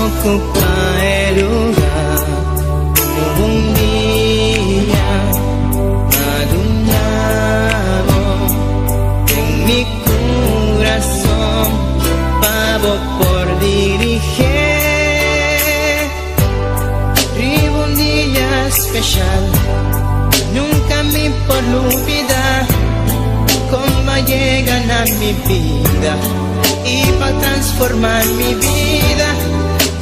ocupa el lugar. Hubo un día alumbrado en mi corazón, pavo por dirigir. Vivo un día especial, nunca me por olvidar. Cómo llegan a mi vida y va a transformar mi vida.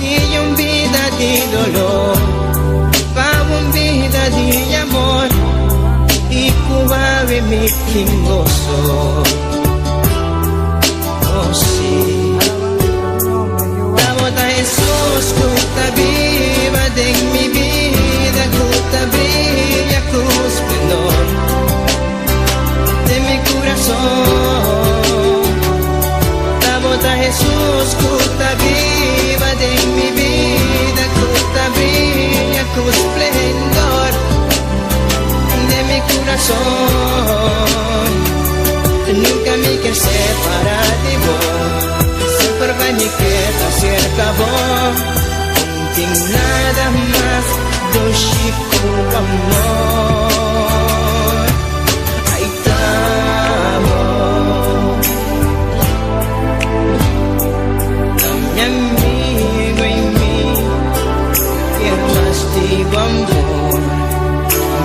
Y un vida de dolor, para un vida de amor. Y Cuba ve mi gozo. Oh sí, la voz de Jesús que está viva de mi vida, que está brilla con esplendor de mi corazón. La voz de Jesús que está viva de mi vida, que está brilla con esplendor de mi corazón. Nunca me quiero separar de vos, siempre va me queda cerca vos. No tengo nada más do chico amor. Ahí estamos, mi amigo y mí, quiero más de amor.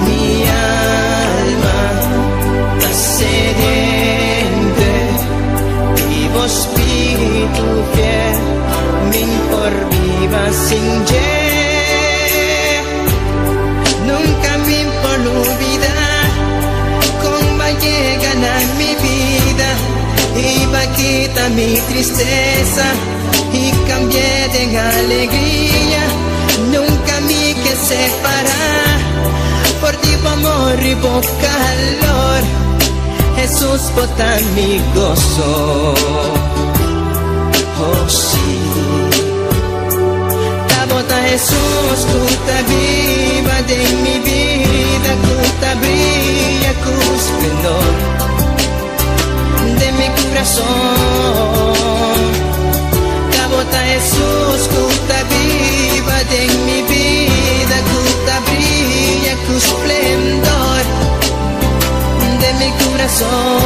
Mi alma está sediente, vivo espíritu fiel, me por viva sin ye. Nunca me por olvidar cómo llegan a mi vida y va a quitar mi tristeza y cambié de alegría. Nunca me que separar por ti amor y por calor. Jesús bota mi gozo. Oh sí, la bota Jesús que está viva de mi vida, que está brilla con esplendor de mi corazón. La bota Jesús que está viva de mi vida, que está brilla con esplendor de mi corazón.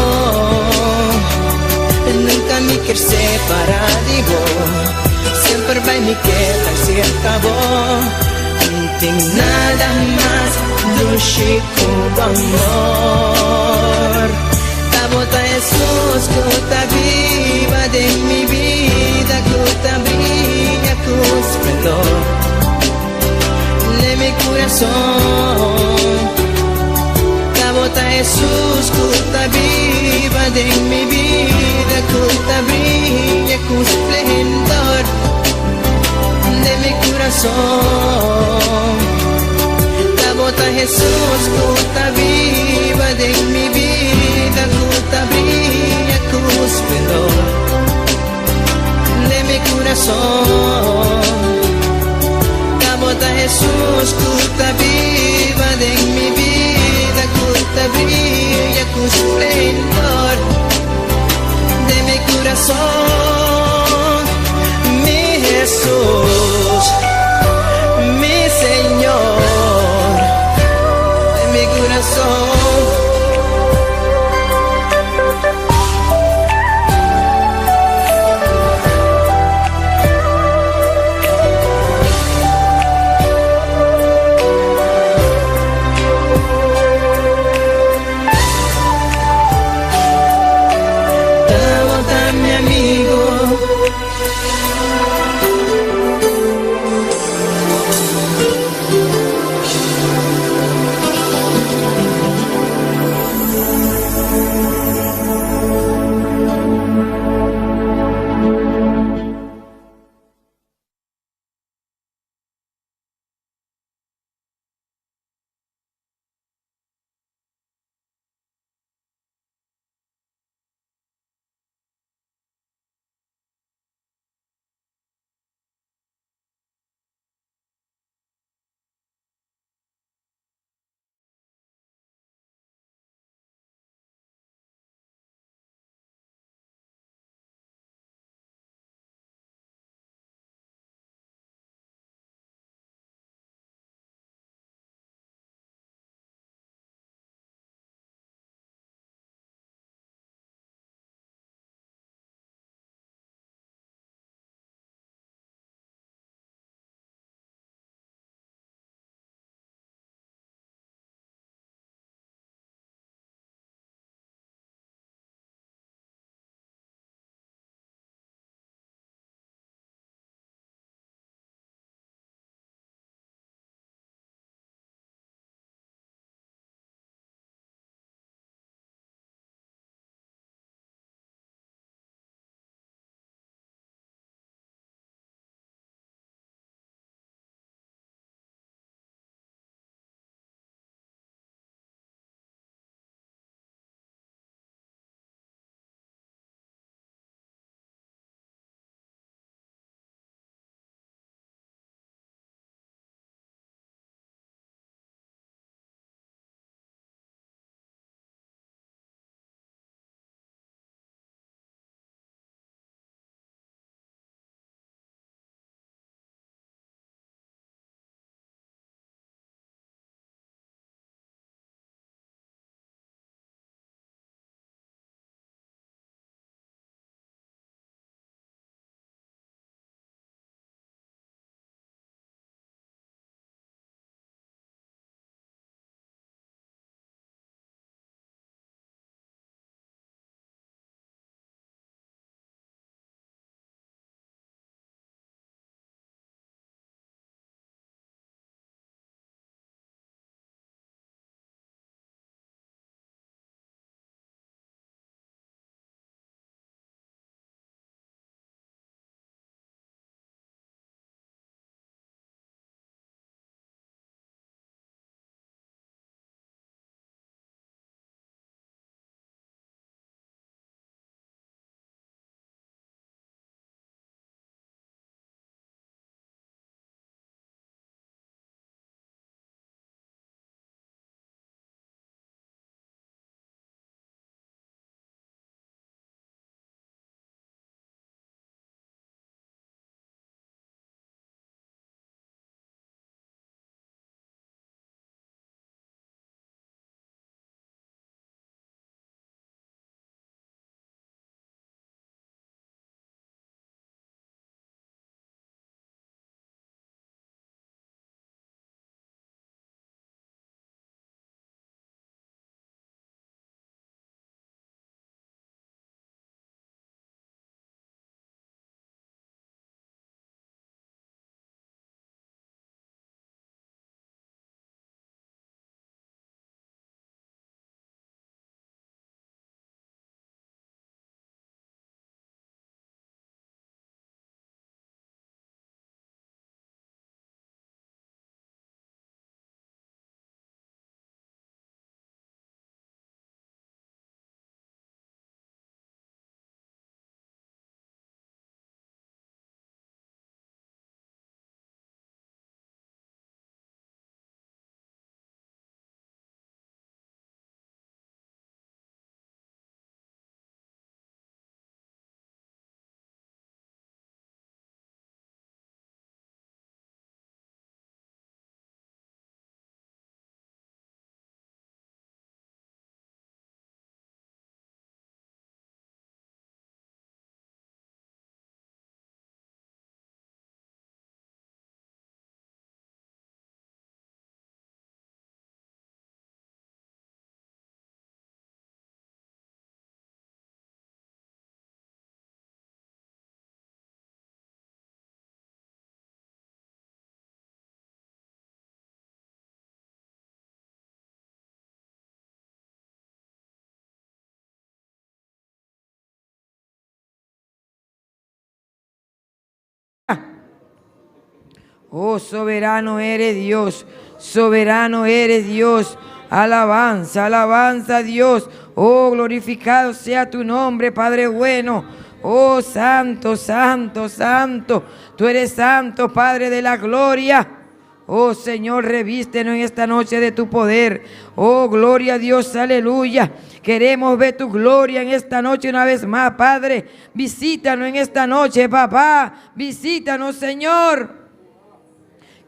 Nunca me quiero separar de vos, siempre va y me queda cerca vos. No tengo nada más dulce como amor. La voz de Jesús que está viva de mi vida, que está brilla con esplendor de mi corazón. La voz de Jesús que está viva de mi vida, que está brilla con esplendor de mi corazón. La voz de Jesús que está viva de mi vida, que está brilla con esplendor de mi corazón. La voz de Jesús que está viva de mi vida, que está brilla con esplendor de mi corazón. Mi Jesús, mi Señor, de mi corazón. Mi amigo Oh, soberano eres Dios, soberano eres Dios. Alabanza, alabanza a Dios. Oh, glorificado sea tu nombre, Padre bueno. Oh, santo, santo, santo. Tú eres santo, Padre de la gloria. Oh, Señor, revístenos en esta noche de tu poder. Oh, gloria a Dios, aleluya. Queremos ver tu gloria en esta noche una vez más, Padre. Visítanos en esta noche, papá. Visítanos, Señor.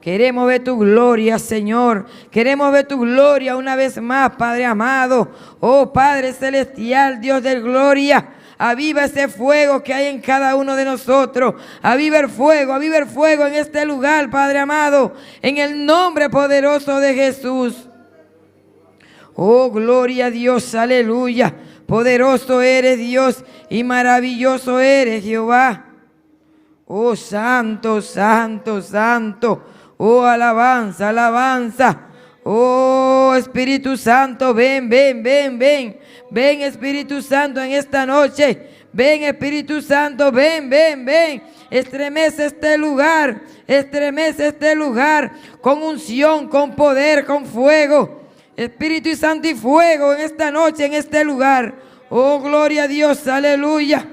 Queremos ver tu gloria, Señor. Queremos ver tu gloria una vez más, Padre amado. Oh, Padre celestial, Dios de gloria. Aviva ese fuego que hay en cada uno de nosotros. Aviva el fuego en este lugar, Padre amado. En el nombre poderoso de Jesús. Oh, gloria a Dios, aleluya. Poderoso eres Dios y maravilloso eres Jehová. Oh, santo, santo, santo. Oh, alabanza, alabanza. Oh, Espíritu Santo, ven, ven, ven, ven. Ven, Espíritu Santo, en esta noche. Ven, Espíritu Santo, ven, ven, ven. Estremece este lugar. Estremece este lugar con unción, con poder, con fuego. Espíritu Santo y fuego en esta noche, en este lugar. Oh, gloria a Dios, aleluya.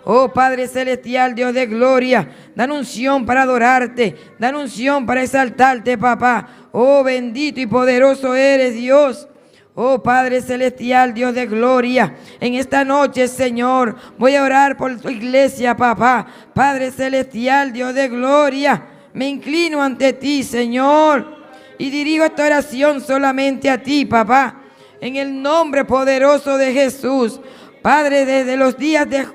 Oh, Padre celestial, Dios de gloria, dan unción para adorarte, dan unción para exaltarte, papá. Oh, bendito y poderoso eres Dios. Oh, Padre celestial, Dios de gloria, en esta noche, Señor, voy a orar por tu iglesia, papá. Padre celestial, Dios de gloria, me inclino ante ti, Señor, y dirijo esta oración solamente a ti, papá, en el nombre poderoso de Jesús. Padre, desde los días de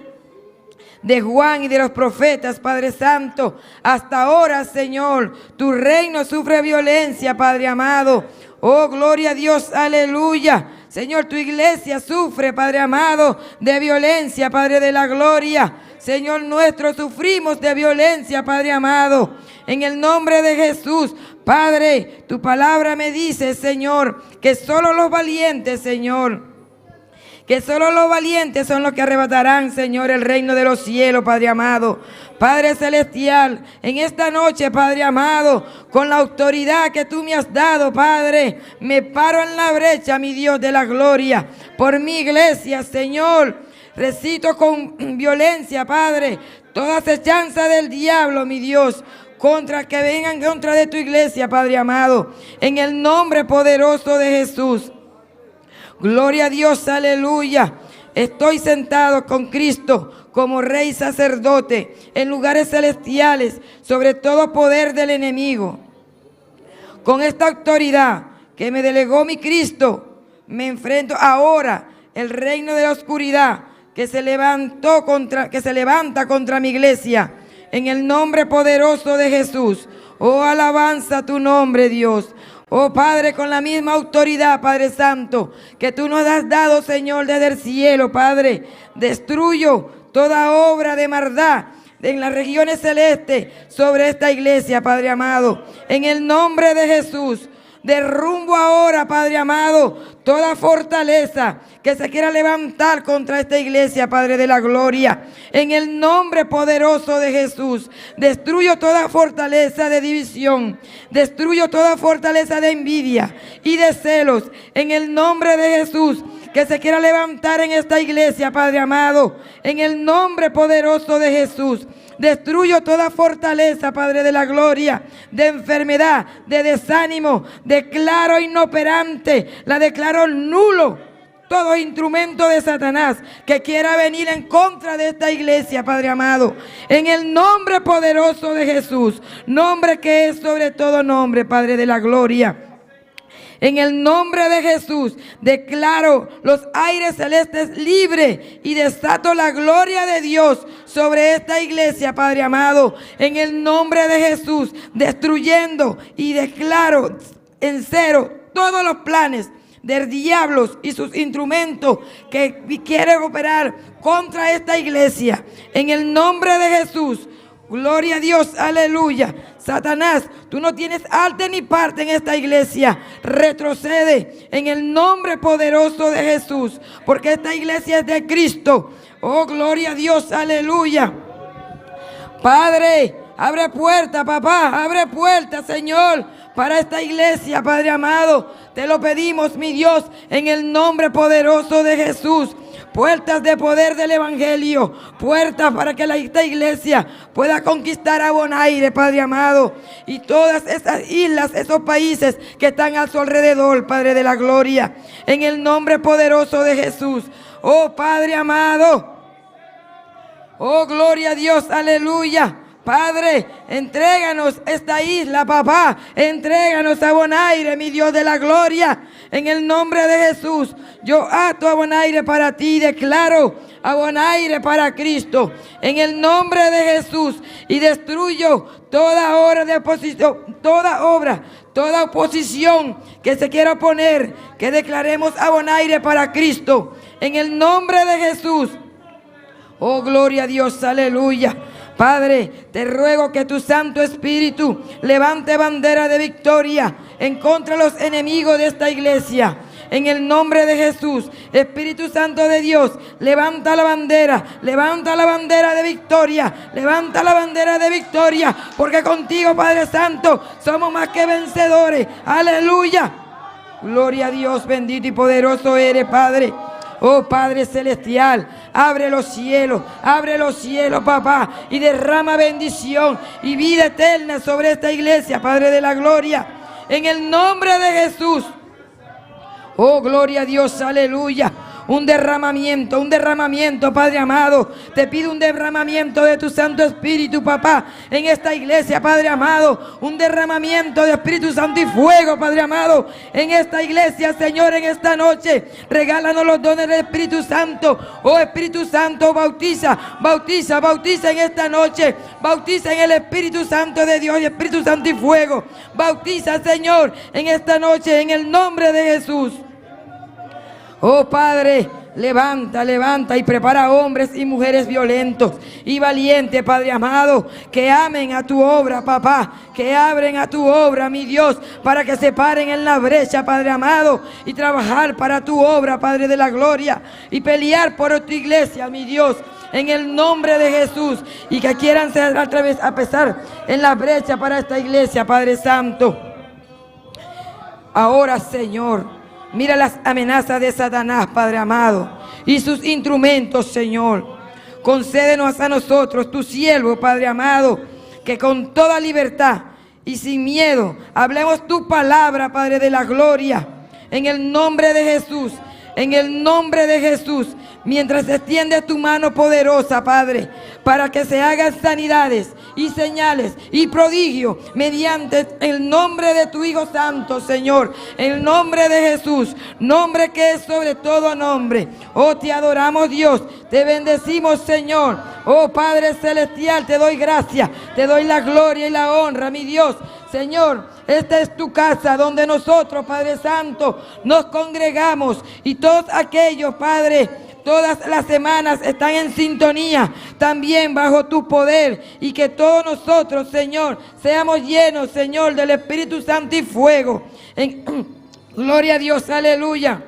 Juan y de los profetas, Padre Santo, hasta ahora, Señor, tu reino sufre violencia, Padre amado. Oh, gloria a Dios, aleluya. Señor, tu iglesia sufre, Padre amado, de violencia, Padre de la gloria. Señor nuestro, sufrimos de violencia, Padre amado. En el nombre de Jesús, Padre, tu palabra me dice, Señor, que solo los valientes, Señor, que solo los valientes son los que arrebatarán, Señor, el reino de los cielos, Padre amado. Padre celestial, en esta noche, Padre amado, con la autoridad que tú me has dado, Padre, me paro en la brecha, mi Dios de la gloria, por mi iglesia, Señor. Recito con violencia, Padre, toda acechanza del diablo, mi Dios, contra que vengan contra de tu iglesia, Padre amado, en el nombre poderoso de Jesús. Gloria a Dios, aleluya. Estoy sentado con Cristo como Rey sacerdote en lugares celestiales, sobre todo poder del enemigo. Con esta autoridad que me delegó mi Cristo, me enfrento ahora el reino de la oscuridad que se levanta contra mi iglesia, en el nombre poderoso de Jesús. Oh, alabanza tu nombre, Dios. Oh, Padre, con la misma autoridad, Padre Santo, que tú nos has dado, Señor, desde el cielo, Padre, destruyo toda obra de maldad en las regiones celestes sobre esta iglesia, Padre amado. En el nombre de Jesús, derrumbo ahora, Padre amado, toda fortaleza que se quiera levantar contra esta iglesia, Padre de la gloria. En el nombre poderoso de Jesús, destruyo toda fortaleza de división, destruyo toda fortaleza de envidia y de celos. En el nombre de Jesús, que se quiera levantar en esta iglesia, Padre amado. En el nombre poderoso de Jesús, destruyo toda fortaleza, Padre de la gloria, de enfermedad, de desánimo. Declaro inoperante, la declaro nulo, todo instrumento de Satanás que quiera venir en contra de esta iglesia, Padre amado. En el nombre poderoso de Jesús, nombre que es sobre todo nombre, Padre de la gloria. En el nombre de Jesús, declaro los aires celestes libres y desato la gloria de Dios sobre esta iglesia, Padre amado. En el nombre de Jesús, destruyendo y declaro en cero todos los planes de diablos y sus instrumentos que quieren operar contra esta iglesia. En el nombre de Jesús, gloria a Dios, aleluya. Satanás, tú no tienes arte ni parte en esta iglesia. Retrocede en el nombre poderoso de Jesús, porque esta iglesia es de Cristo. Oh, gloria a Dios, aleluya. Padre, Abre puerta, papá, abre puerta, Señor, para esta iglesia, Padre amado. Te lo pedimos, mi Dios, en el nombre poderoso de Jesús. Puertas de poder del Evangelio, puertas para que esta iglesia pueda conquistar a Bonaire, Padre amado, y todas esas islas, esos países que están a su alrededor, Padre de la gloria, en el nombre poderoso de Jesús. Oh Padre amado, oh gloria a Dios, aleluya. Padre, entréganos esta isla, papá. Entréganos a Bonaire, mi Dios de la gloria. En el nombre de Jesús, yo ato a Bonaire para ti. Declaro a Bonaire para Cristo. En el nombre de Jesús. Y destruyo toda obra de oposición, toda oposición que se quiera oponer. Que declaremos a Bonaire para Cristo. En el nombre de Jesús. Oh, gloria a Dios, aleluya. Padre, te ruego que tu Santo Espíritu levante bandera de victoria en contra de los enemigos de esta iglesia. En el nombre de Jesús, Espíritu Santo de Dios, levanta la bandera de victoria, levanta la bandera de victoria, porque contigo, Padre Santo, somos más que vencedores. Aleluya. Gloria a Dios, bendito y poderoso eres, Padre. Oh Padre Celestial, abre los cielos, papá, y derrama bendición y vida eterna sobre esta iglesia, Padre de la gloria, en el nombre de Jesús. Oh, gloria a Dios, aleluya. Un derramamiento, Padre amado. Te pido un derramamiento de tu Santo Espíritu, papá, en esta iglesia, Padre amado. Un derramamiento de Espíritu Santo y fuego, Padre amado, en esta iglesia, Señor, en esta noche. Regálanos los dones del Espíritu Santo. Oh, Espíritu Santo, bautiza en esta noche. Bautiza en el Espíritu Santo de Dios y Espíritu Santo y fuego. Bautiza, Señor, en esta noche, en el nombre de Jesús. Oh Padre, levanta y prepara hombres y mujeres violentos y valientes, Padre amado, que amen a tu obra, papá, que abren a tu obra, mi Dios, para que se paren en la brecha, Padre amado, y trabajar para tu obra, Padre de la gloria, y pelear por tu iglesia, mi Dios, en el nombre de Jesús, y que quieran ser a pesar en la brecha para esta iglesia, Padre Santo. Ahora, Señor, mira las amenazas de Satanás, Padre amado, y sus instrumentos, Señor. Concédenos a nosotros, tu siervo, Padre amado, que con toda libertad y sin miedo hablemos tu palabra, Padre de la gloria, en el nombre de Jesús, en el nombre de Jesús, mientras extiendes tu mano poderosa, Padre, para que se hagan sanidades y señales y prodigios mediante el nombre de tu Hijo Santo, Señor, el nombre de Jesús, nombre que es sobre todo nombre. Oh, te adoramos, Dios, te bendecimos, Señor. Oh, Padre Celestial, te doy gracias, te doy la gloria y la honra, mi Dios. Señor, esta es tu casa donde nosotros, Padre Santo, nos congregamos, y todos aquellos, Padre, todas las semanas están en sintonía, también bajo tu poder, y que todos nosotros, Señor, seamos llenos, Señor, del Espíritu Santo y fuego. Gloria a Dios, aleluya.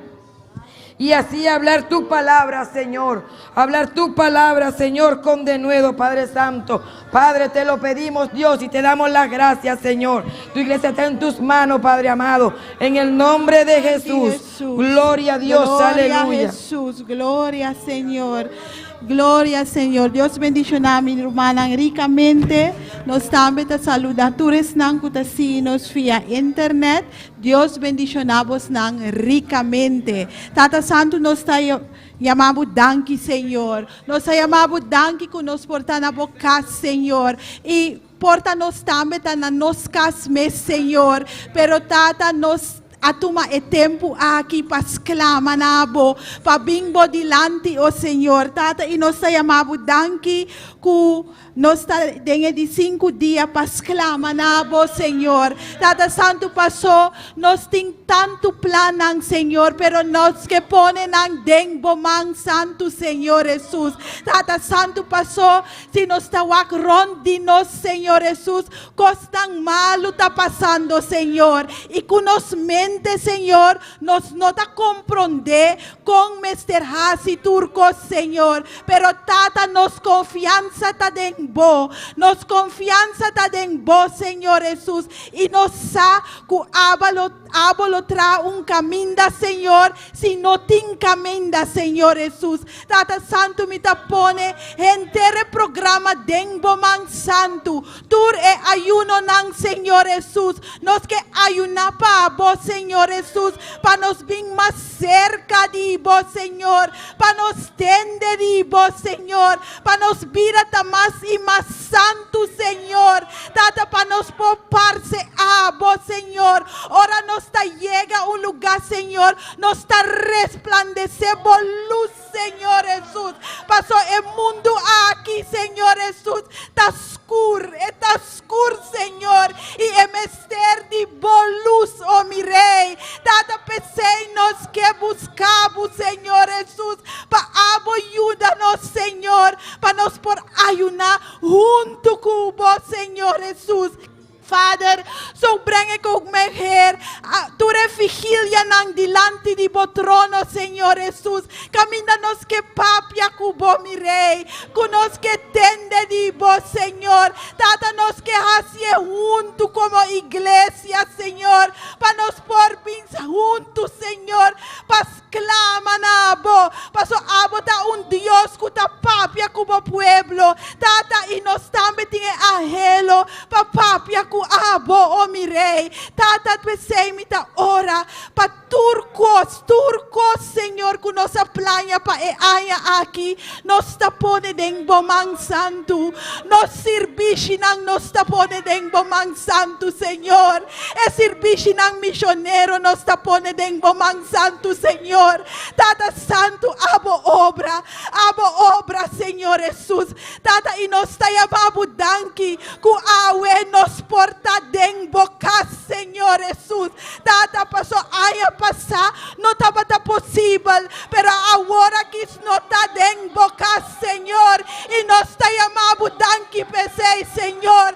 Y así hablar tu palabra, Señor. Hablar tu palabra, Señor, con denuedo, Padre Santo. Padre, te lo pedimos, Dios, y te damos las gracias, Señor. Tu iglesia está en tus manos, Padre amado. En el nombre de Jesús. Gloria a Dios, gloria aleluya. A Jesús, gloria, Señor. Gloria, Señor. Dios bendicionar a mi hermana ricamente. Nos também te saluda. Todos nang kutasinos via internet. Dios bendicionar vos nang ricamente. Tata Santo nos está llamamos danke, Senhor. Nós chamamos danke que nos porta na boca, Senhor. E porta-nos também na nos casmes, Senhor. Pero tata nos atuma é tempo aqui para exclamar nabo, para bimbo dilante, o Senhor. Tata, e nós chamamos danke que nós temos de 5 dias para exclamar nabo, Senhor. Tata Santo passou, nós temos tanto plano, Senhor, pero nós que põe nang dengo mang Santo, Senhor Jesus. Tata Santo passou, se nós tawak rondi nos, Senhor Jesus, costang malo tá passando, Senhor. E que nos mente mente, Señor, nos nota comprender con Mr. Hasi Turco, Señor. Pero tata nos confianza ta den bo. Nos confianza ta den bo, Señor Jesús. Y nos sa ku abalo tra un caminda, Señor. Si no tin caminda, Señor Jesús. Tata Santo mi tapone entere programa den bo man santo. Tur e ayuno nan, Señor Jesús. Nos que ayuna pa vos, Señor Jesús. Pa nos bin más cerca de vos, Señor. Pa nos tende de vos, Señor. Pa nos virata más y más santo, Señor. Tata pa nos poparse a vos, Señor. Ahora nos ta llega un lugar, Señor. Nos ta resplandece por luz, Señor Jesús. Pasó el mundo aquí, Señor Jesús. Está oscuro, Señor. Y en mister de por luz, oh mi rey. Tata nos que buscamos, Señor Jesús. Pa ayúdanos, Señor. Pa nos por ayunar junto con vos, Señor Jesús. Vader, zo breng ik ook mijn Heer, tu vigilia nang dilante di bo trono, Señor Jesús. Camínanos que papia cubo mi rey, cunos que tende di bo, Señor. Tátanos que hacia junto como iglesia, Señor. Pa nos por pinza junto, Señor. Pas clama na bo, paso abota un Dios cuta papia cubo pueblo. Tata y nos tambe tinge angelo, pa papia cu abo, oh mi rey. Tata pesemita ora pa turcos, Señor, que nos aplaya pa aya aquí. Nos tapone den bomang santo. Nos sirvishinang nos tapone den bomang santo, Señor. E sirvishinang misionero nos tapone den bomang santo, Señor. Tata santo, abo obra, Señor Jesús. Tata y nos tayababu danki, ku awe nos porta den boca, Señor Jesús. Tata pasó aya pasa, no tabata posible, pero ahora que no está den boca, Señor. Y nos tayababu danki pese, Señor.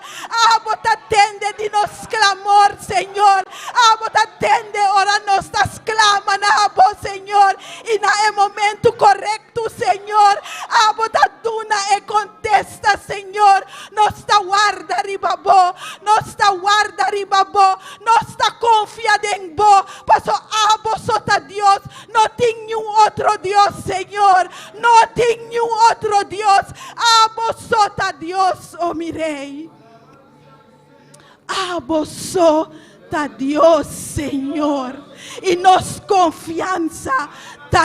Abo ta tende de nos clamor, Señor. Abo ta tende, ora nos tas claman, abo, Señor. Y na el momento correcto, Señor. Abo ta duna e contesta, Señor. Nos ta guarda ribabo, nos ta guarda ribabo, nos ta confia en bo. Paso abo sota Dios, no tengo otro Dios, Señor. No tengo otro Dios. Abo sota Dios, oh mi rey. Abo sota Dios, Señor. Y nos confianza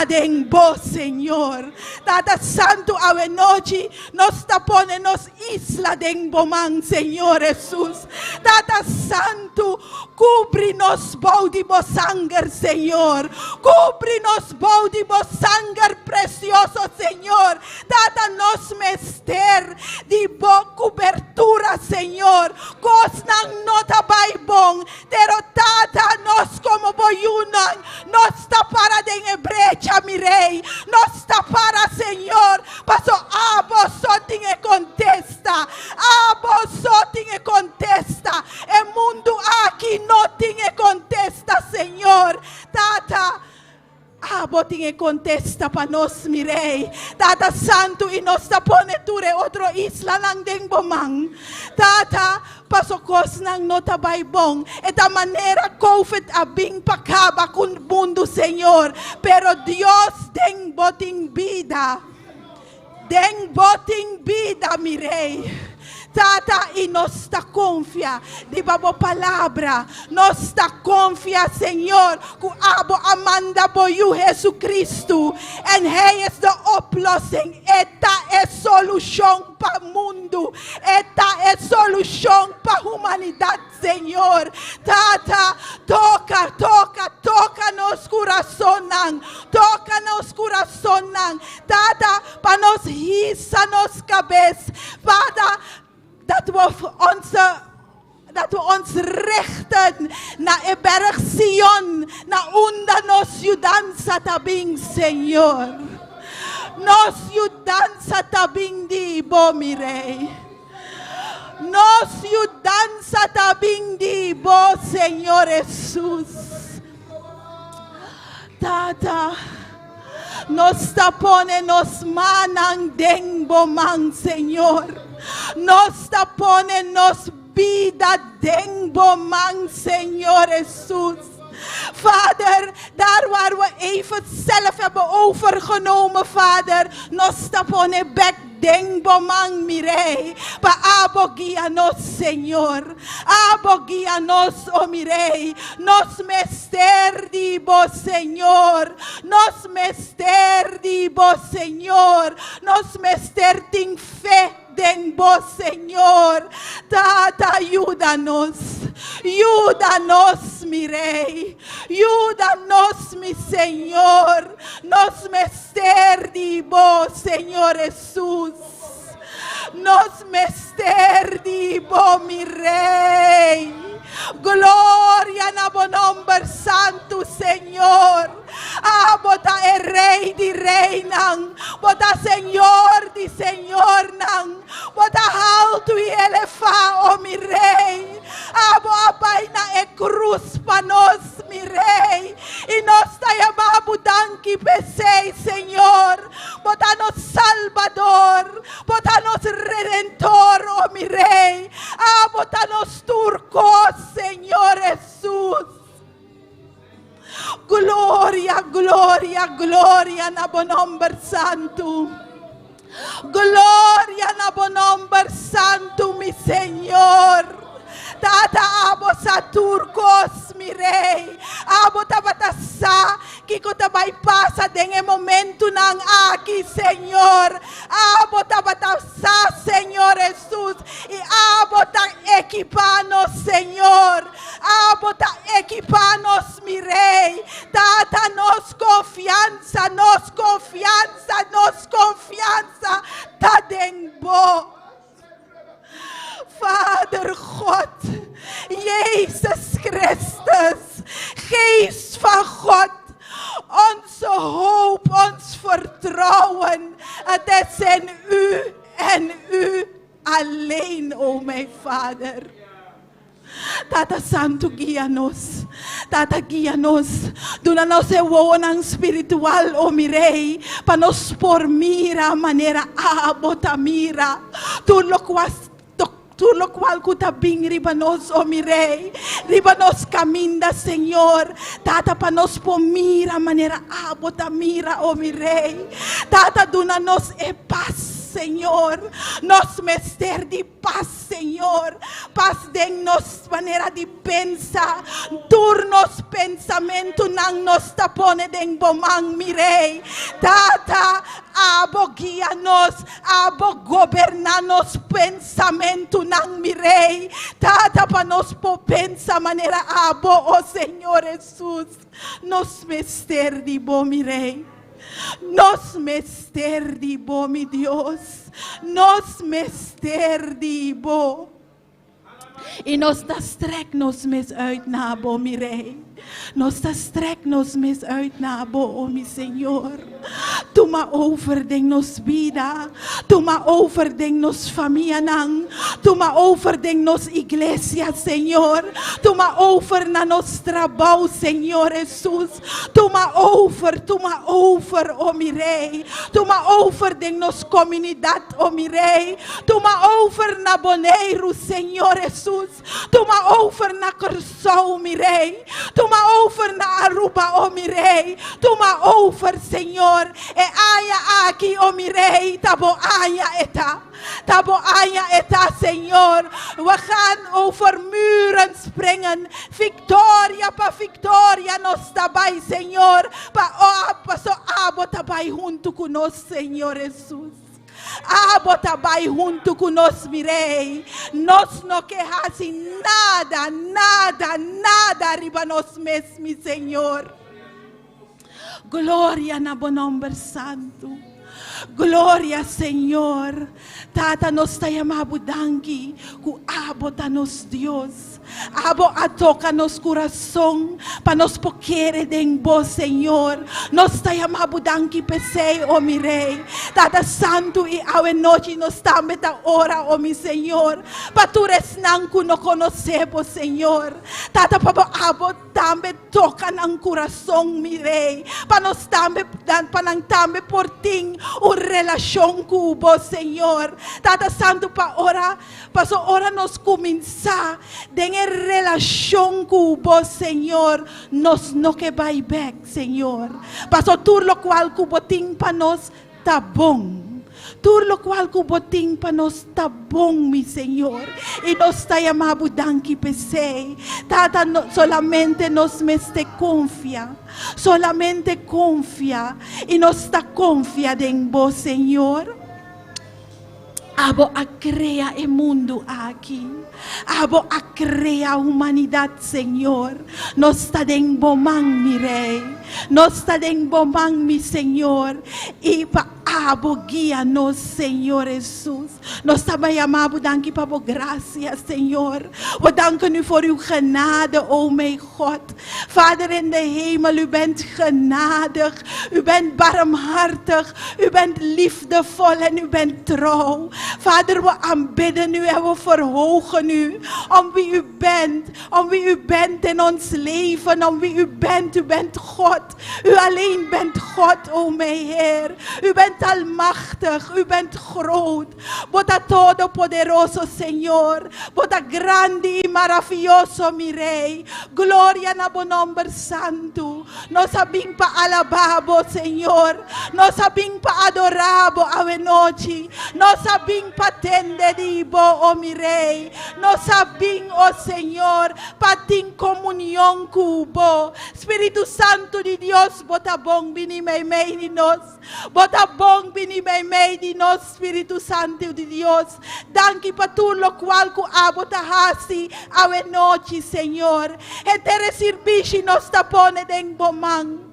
en vos, Señor. Tata Santo, a noche nos tapone nos isla de Bomán, Señor Jesús. Tata Santo, cúbrinos baudimos sangre, Señor. Cúbrinos baudimos sangre precioso, Señor. Tata nos mester de bo cobertura, Señor. Cosnan nota baibon, pero tata nos como boyunan, nos tapara de brecha, mi rey. Nos tapara, Señor. Paso a vos sotin e contesta. A vos sotin e contesta. El mundo aquí no tiene contesta, Señor. Tata. Botin e contesta pa nos, mi rey. Tata Santo, y nos tapone ture otro isla nang deng bomang. Tata, pasokos nang nota baybong. Esta manera COVID abing pakaba kun mundo, Señor. Pero Dios deng boting vida. Den boting vida, mi rey. Tata, y nos ta confia de babo palabra, nos ta confia, Señor, que abo amanda boyu Jesucristo, en Hij is de oplossing. Esta es solución para mundo, esta es solución para humanidad, Señor. Tata, toca nos corazonan, toca nos corazonan. Tata, pa nos hisa nos cabeza, Vader. Dat we ons richten naar de berg Sion, naar onder nos judanza tabing, Señor. Nos judanza tabing di bo, mi rey. Nos judanza tabing di bo, Señor Jesús. Tata, nos tapone nos manang dengbo mang, Señor. Nos tapone nos vida dengbo mang, Señor Jesus. Vader, daar waar we even zelf hebben overgenomen, Vader, nos tapone bek dengbo mang mirei, pa abogia nos, Señor, abogia nos, o mirei, nos mester dibo, Señor, nos mester dibo, Señor, nos mester ting fe dengbo, Señor. Tata, ayúdanos, ayúdanos, mi rey, ayúdanos, mi Señor, nos mester dibo, Señor Jesús, nos mester dibo, mi rey. Gloria na bonomber santo, Señor. Bota el rey di rey nang, bota Señor di Señor nang, bota alto y elefa, oh mi rey. Abo apay na e cruz panos, mi rey. Y nos tayababu danki pesei, Señor. Bota nos Salvador, bota nos Redentor, oh mi rey. Bota nos turcos, Señor Jesús. Gloria, gloria, gloria na bonomber santo. Gloria na bonomber santo, mi Señor. Tata abo sa turcos, mi rey. Abo tabatasa, kiko tabay pasa denge momento ng aki, Señor. Abo tabatasa, Señor Jesús. Y abo ta equipanos, Señor. Abo ta equipanos, mi rey. Tata nos confianza, nos confianza, nos confianza. Tadengbo. Vader God, Jezus Christus, Geest van God, onze hoop, ons vertrouwen, het is in u en u alleen, o mijn Vader. Tata Santo, guia-nos. Tata, guia-nos. Doe nos ewonan espiritual, o mi rei, para nos por mira, manera bota mira. Tú lo cual kutabing ribanos, o mi rey, ribanos caminda, Señor. Tata, pa nos pomira manera bota mira, o mi rey. Tata, dunanos e paz, Señor, nos mester de paz, Señor, paz de nos manera de pensar, turnos pensamento nang nos tapone den bomang, mi rey. Tata, abo guia-nos, abo gobernanos pensamento nang, mi rey. Tata, pa nos po pensa manera abo, oh Señor Jesús, nos mester de bo, mi rey. Nos mester de bo, mi Dios, nos mester de bo. En nos dat strek nos mis uit na bo, mi rey. Nos dat strek nos mis uit na bo, oh mi Señor. Tu ma overding nos vida. Tu ma overding nos familia nang. Tu ma overding nos iglesia, Señor. Tu ma over na nos trabajo, Señor Jesús. Tu ma over, oh mi rey. Tu ma overding nos comunidad, oh mi rey. Tu ma over na Bonaire, Señor Jesús. Tu ma over na Curaçao, mi rey. Tu ma over na Aruba, oh mi rey. Tu ma over, Señor. E aya aquí, oh mi rey. Tabo aya eta. Tabo aya eta, Señor. We gaan over muren springen. Victoria pa victoria nos tabay, Señor. Pa so abo tabay junto con nos, Señor Jesús. Bota vai junto con nos, mi rey. Nos no quejas sin nada, nada, nada arriba nos mes, mi Señor. Gloria na bonomber santo. Gloria, Señor. Tata, nos tayamabu danki ku abota nos Dios. Abo atoca nos coração para nos poquere den bo, Senhor. Nos tayamabu danki pesei, oh mi rei. Tata santo e awe noite nos também ta ora, oh mi Senhor. Pa tu resnanku no conocebo, Senhor. Tata papaabot tambe tokan ang kurasong mi rey. Panos tambe panang tambe porting un relasyon kubo, Señor. Tata Santo pa ora, paso ora nos kuminsa den relasyon kubo, Señor. Nos no que back, Señor. Paso tur lo cual kuboting panos tabong. Tur lo cual kuboting panos tabong, mi Señor. Y nos taya mabudanki pese. Tata solamente nos meste confia. Solamente confia. Y nos ta confia en vos, Señor. Abo a crea el mundo aquí. Abo a crea humanidad, Señor. Nos está den bomán, mi rey. Nos está den bomán, mi Señor. Y pa abo guíanos, Señor Jesús. Nos está llamando dank pa bo gracias, Señor. We danken u voor uw genade, o mijn God. Vader in de hemel, u bent genadig. U bent barmhartig. U bent liefdevol en u bent trouw. Vader, we aanbidden u en we verhogen u. Om wie u bent. Om wie u bent in ons leven. Om wie u bent. U bent God. U alleen bent God, o mijn Heer. U bent almachtig. U bent groot. Bota todo poderoso, Señor. Bota grande y maravilloso, mi Rey. Gloria na bo nombre santo. Nos abing pa alababo, Señor. Nos abing pa adorabo ave noche. Nos abing pa tenderibo, oh mi Rey. Nos abing, oh Señor, pa ting comunión kubo. Espíritu Santo de Dios, bota bong bini may di nos. Bota bong bini may di nos, Espíritu Santo de Dios. Danki pa tu lo cual ku abota hasi ave noche, Señor. Etere sirbishi nos tapone den bomang.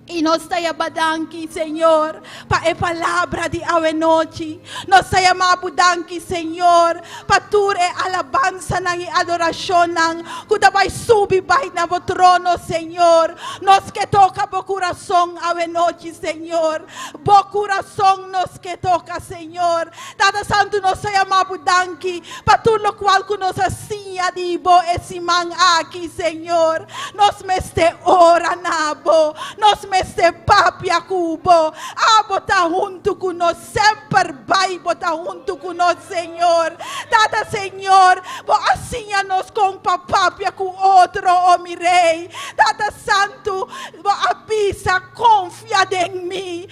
Y nos tayabadanki, Señor, pa e palabra di ave noche. Nos tayamabudanki, Señor, pa ture alabanza nang i adorasyon nang kutabay subi bay na bo trono, Señor. Nos que toca bo corazón ave noche, Señor. Bo corazón nos que toca, Señor. Tata Santo nos tayamabudanki, pa tu lo cual ku nos asinya di bo esimang aki, Señor. Nos meste ora nabo. Nos este papia cubo, bota junto con nos, sempre vai bota junto con nos, Señor. Tata, Señor, asíñanos con papia con otro, oh mi Rey. Tata Santo, avisa, confía en mí,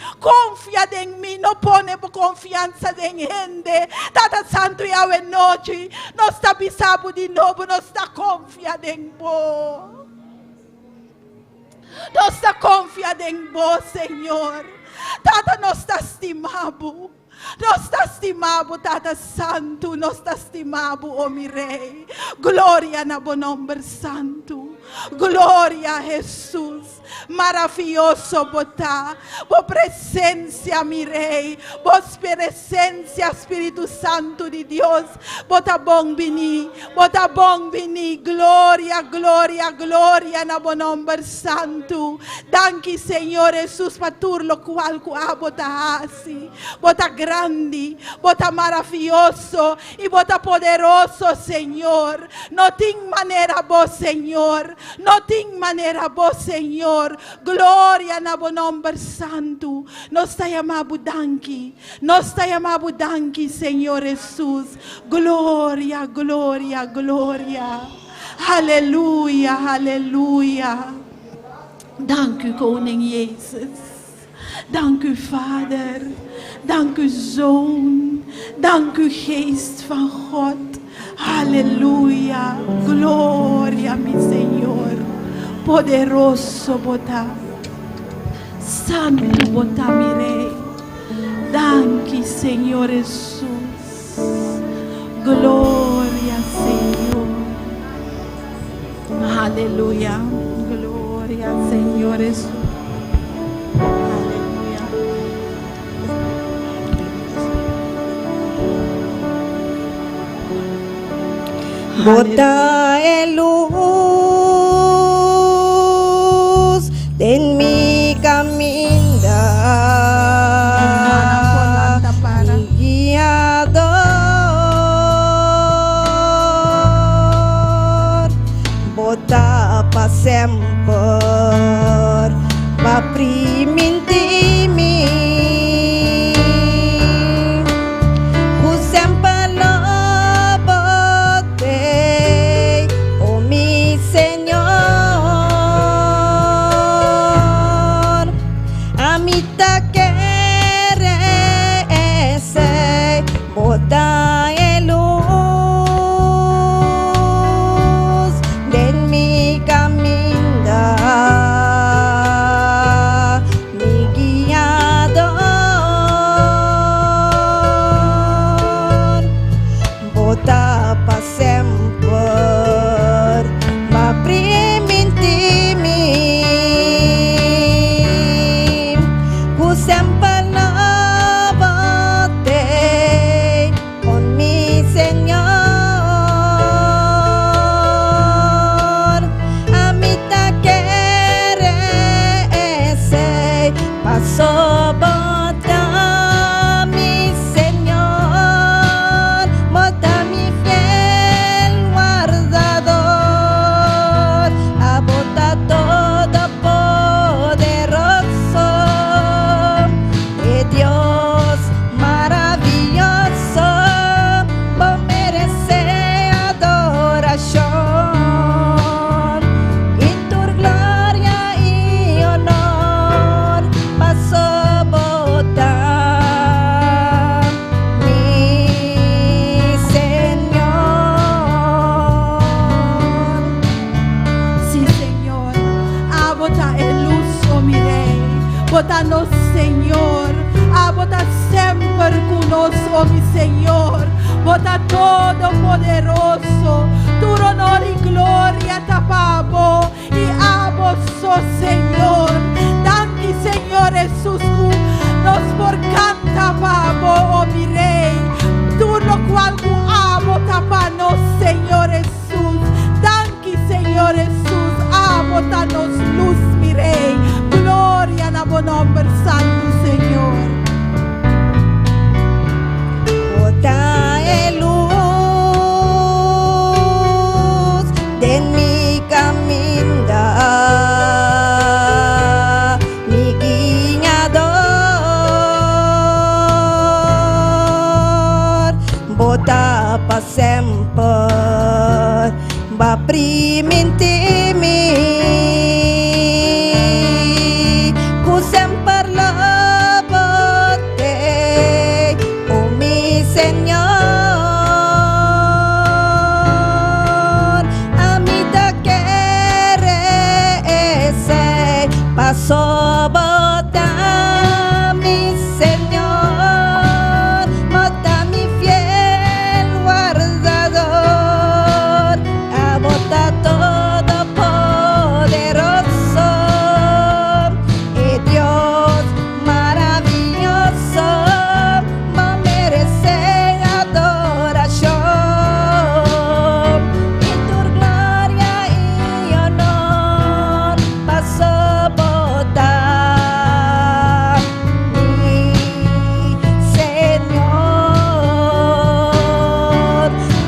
no pone confianza en gente. Tata Santo, y ave noche, no está avisado de nuevo, no está confiado en vos. Nos está confiado en vos, Señor. Tata, nos está estimado. Nos está estimado, Tata Santo. Nos está estimado, oh mi Rey. Gloria na bo nombre santo. Gloria a Jesús. Maravilloso botá. Vos presencia, mi Rey. Vos presencia, Espíritu Santo de Dios. Bota bom vini. Bota bom vini. Gloria, gloria, gloria na bo nombre santo. Danki, Señor Jesús, patur lo cual bota así. Bota grande. Bota maravilloso. Y bota poderoso, Señor. No tin manera vos, Señor. No tin manera vos, Señor. Gloria na bo nombre santo. Nos está llamando danki. Nos está llamando danki, Señor Jesús. Gloria, gloria, gloria. Aleluya, aleluya. Dank u, Koning Jezus. Dank u, Vader. Dank u, Zoon. Dank u, Geest van God. Aleluya. Gloria, mi Señor. Poderoso bota. Santo bota, mi Rey. Danke, Señor Jesús. Gloria, Señor. Aleluya. Gloria, Señor Jesús. Bota luz en mi caminar, mi guiador. pa sempre, pa primintimi. Ku sempre lobote, oh mi Señor, amita quere ese bota luz de mi camino, mi guiador, bota pa sempre, ma primintimi, ku sempre lobote, con mi Señor, amita quere ese paso bota mi Señor, bota mi fiel guardador, a bota todo poderoso, de Dios maravilloso, vos mereces adoración, y tu gloria y honor pasó botar mi Señor. Sí, Señor, bota en luz, oh mi Rey, bota-nos, Señor, bota sempre con nos, oh mi Señor, bota todo poderoso, tu honor y gloria tapamos, y amo, oh Señor, danke, Señor Jesús, nos por canta, pavo, oh mi Rey, tú lo cual amo, tapanos, Señor Jesús, danke, Señor Jesús, botanos luz, mi Rey, gloria a tu nombre santo, Señor. Bota luz de mi camino, mi guiador, bota pa sempre, va primintimi, ku sempre lobote, oh mi Señor, amita quere ese paso bota mi Señor, bota mi fiel guardador, bota todo poderoso, y Dios maravilloso, vos mereces adoración, y tu gloria y honor pasó botar mi Señor,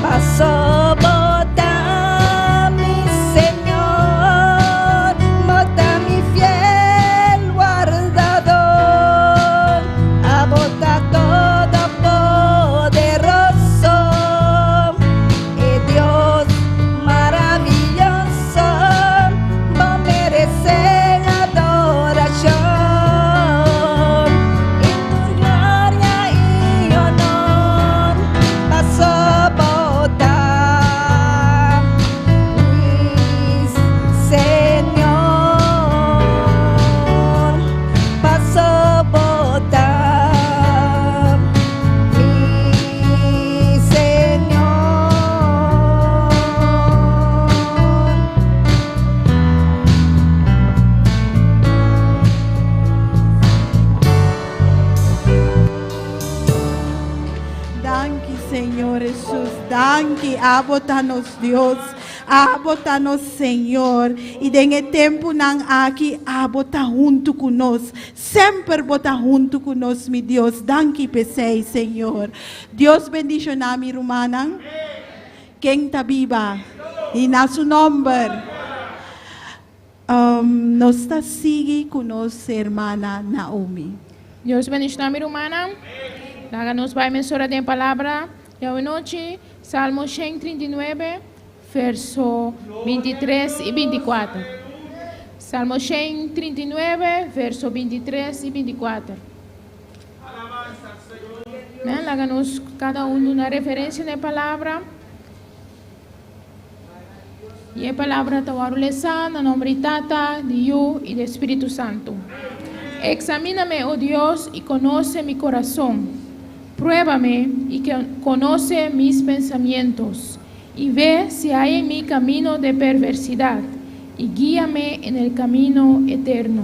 pasó botar mi Señor, bota mi fiel guardador, bota todo poderoso, y Dios maravilloso, vos mereces adoración, y tu gloria y honor pasó botar mi Señor, pasó botar mi Danke, Señor Jesús, danke, botanos Dios, botanos Señor, y en el tiempo nan aquí, bota junto con nos, sempre bota junto con nos, mi Dios, danke pesei, Señor. Dios bendiga mi hermana, quien está viva, y na su nombre, nos está sigue con nuestra hermana Naomi. Deus bendiga a minha irmã. Daga-nos vai mensura de palavra. E hoje noite, Salmo 139, verso 23 e 24. Salmo 139, verso 23 e 24. Daga-nos cada uma referência na palavra. E a palavra está no nome de Tata, de Yu e do Espírito Santo. Examíname, oh Dios, y conoce mi corazón. Pruébame y conoce mis pensamientos. Y ve si hay en mí camino de perversidad. Y guíame en el camino eterno.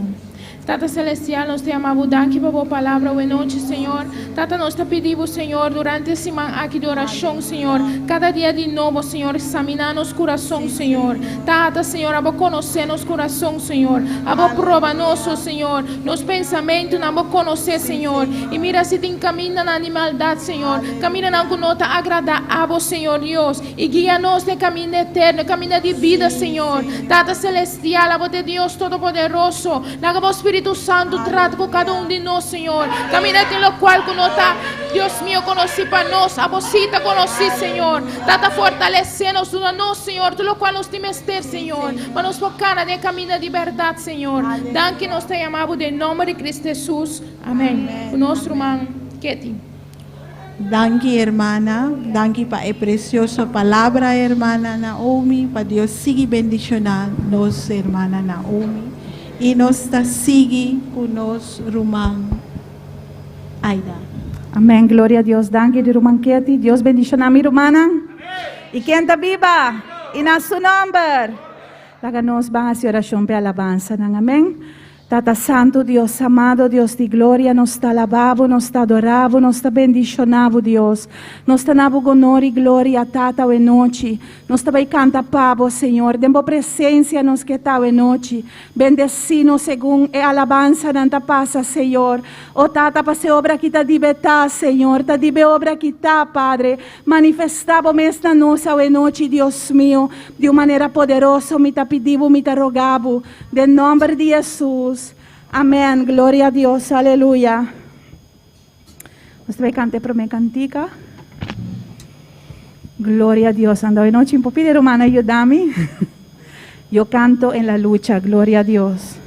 Tata Celestial, nós te amamos, daqui para a palavra hoje noite, Senhor. Tata, nós te pedimos, Senhor, durante esse semana aqui de oração, Senhor, cada dia de novo, Senhor, examinar nosso coração, Senhor. Tata, Senhor, abo conhecer nosso coração, Senhor. Abo prova nosso, Senhor, nos pensamentos, abo conhecer, Senhor. E mira se te encamina na animaldade, Senhor. Camina na algo nota agradável, Senhor Deus. E guia-nos no caminho eterno, caminho de vida, Senhor. Tata Celestial, abo de Deus Todo-Poderoso, na Espírito Santo, trata com cada um de nós, Senhor. Caminhante no qual conota, Deus meu, conheci para nós, a vocita conheci, Senhor. Trata fortalecer-nos, nós, Senhor, do qual nos temos ter, Senhor. Para nos focar no caminho de verdade, Senhor. Danke nós te amamos, em nome de Cristo Jesus. Amém. O nosso irmão, Ketty. Danke, hermana. Danke para a preciosa palavra, hermana Naomi. Para Deus siga bendicionando nossa hermana Naomi. E nos sigue com nos Rumang Aida. Amén, gloria a Dios. Danke de Rumanquete. Dios bendiga a mi hermana. Y quien está viva, y en su nombre. Háganos van a hacer oración para alabanza. Amén. Tata Santo, Dios amado, Dios de gloria, nos está alabado, nos está adorado, nos está bendicionado, Dios. Nos está dando honor y gloria, Tata, hoy noche. Nos está cantando pavo, Señor. Demos presencia nos que está hoy noche. Bendecinos según alabanza nanta pasa, Señor. Oh, Tata, para obra que está libertad, Señor. Está de obra que está, Padre. Manifestamos esta noche hoy noche, Dios mío, de una manera poderosa. Me está pidiendo, me está rogando. De nombre de Jesús. Amén, gloria a Dios, aleluya. Usted cante para mi cantica. Gloria a Dios. Ando hoy noche, un poquito, hermana, ayúdame. Yo canto en la lucha, gloria a Dios.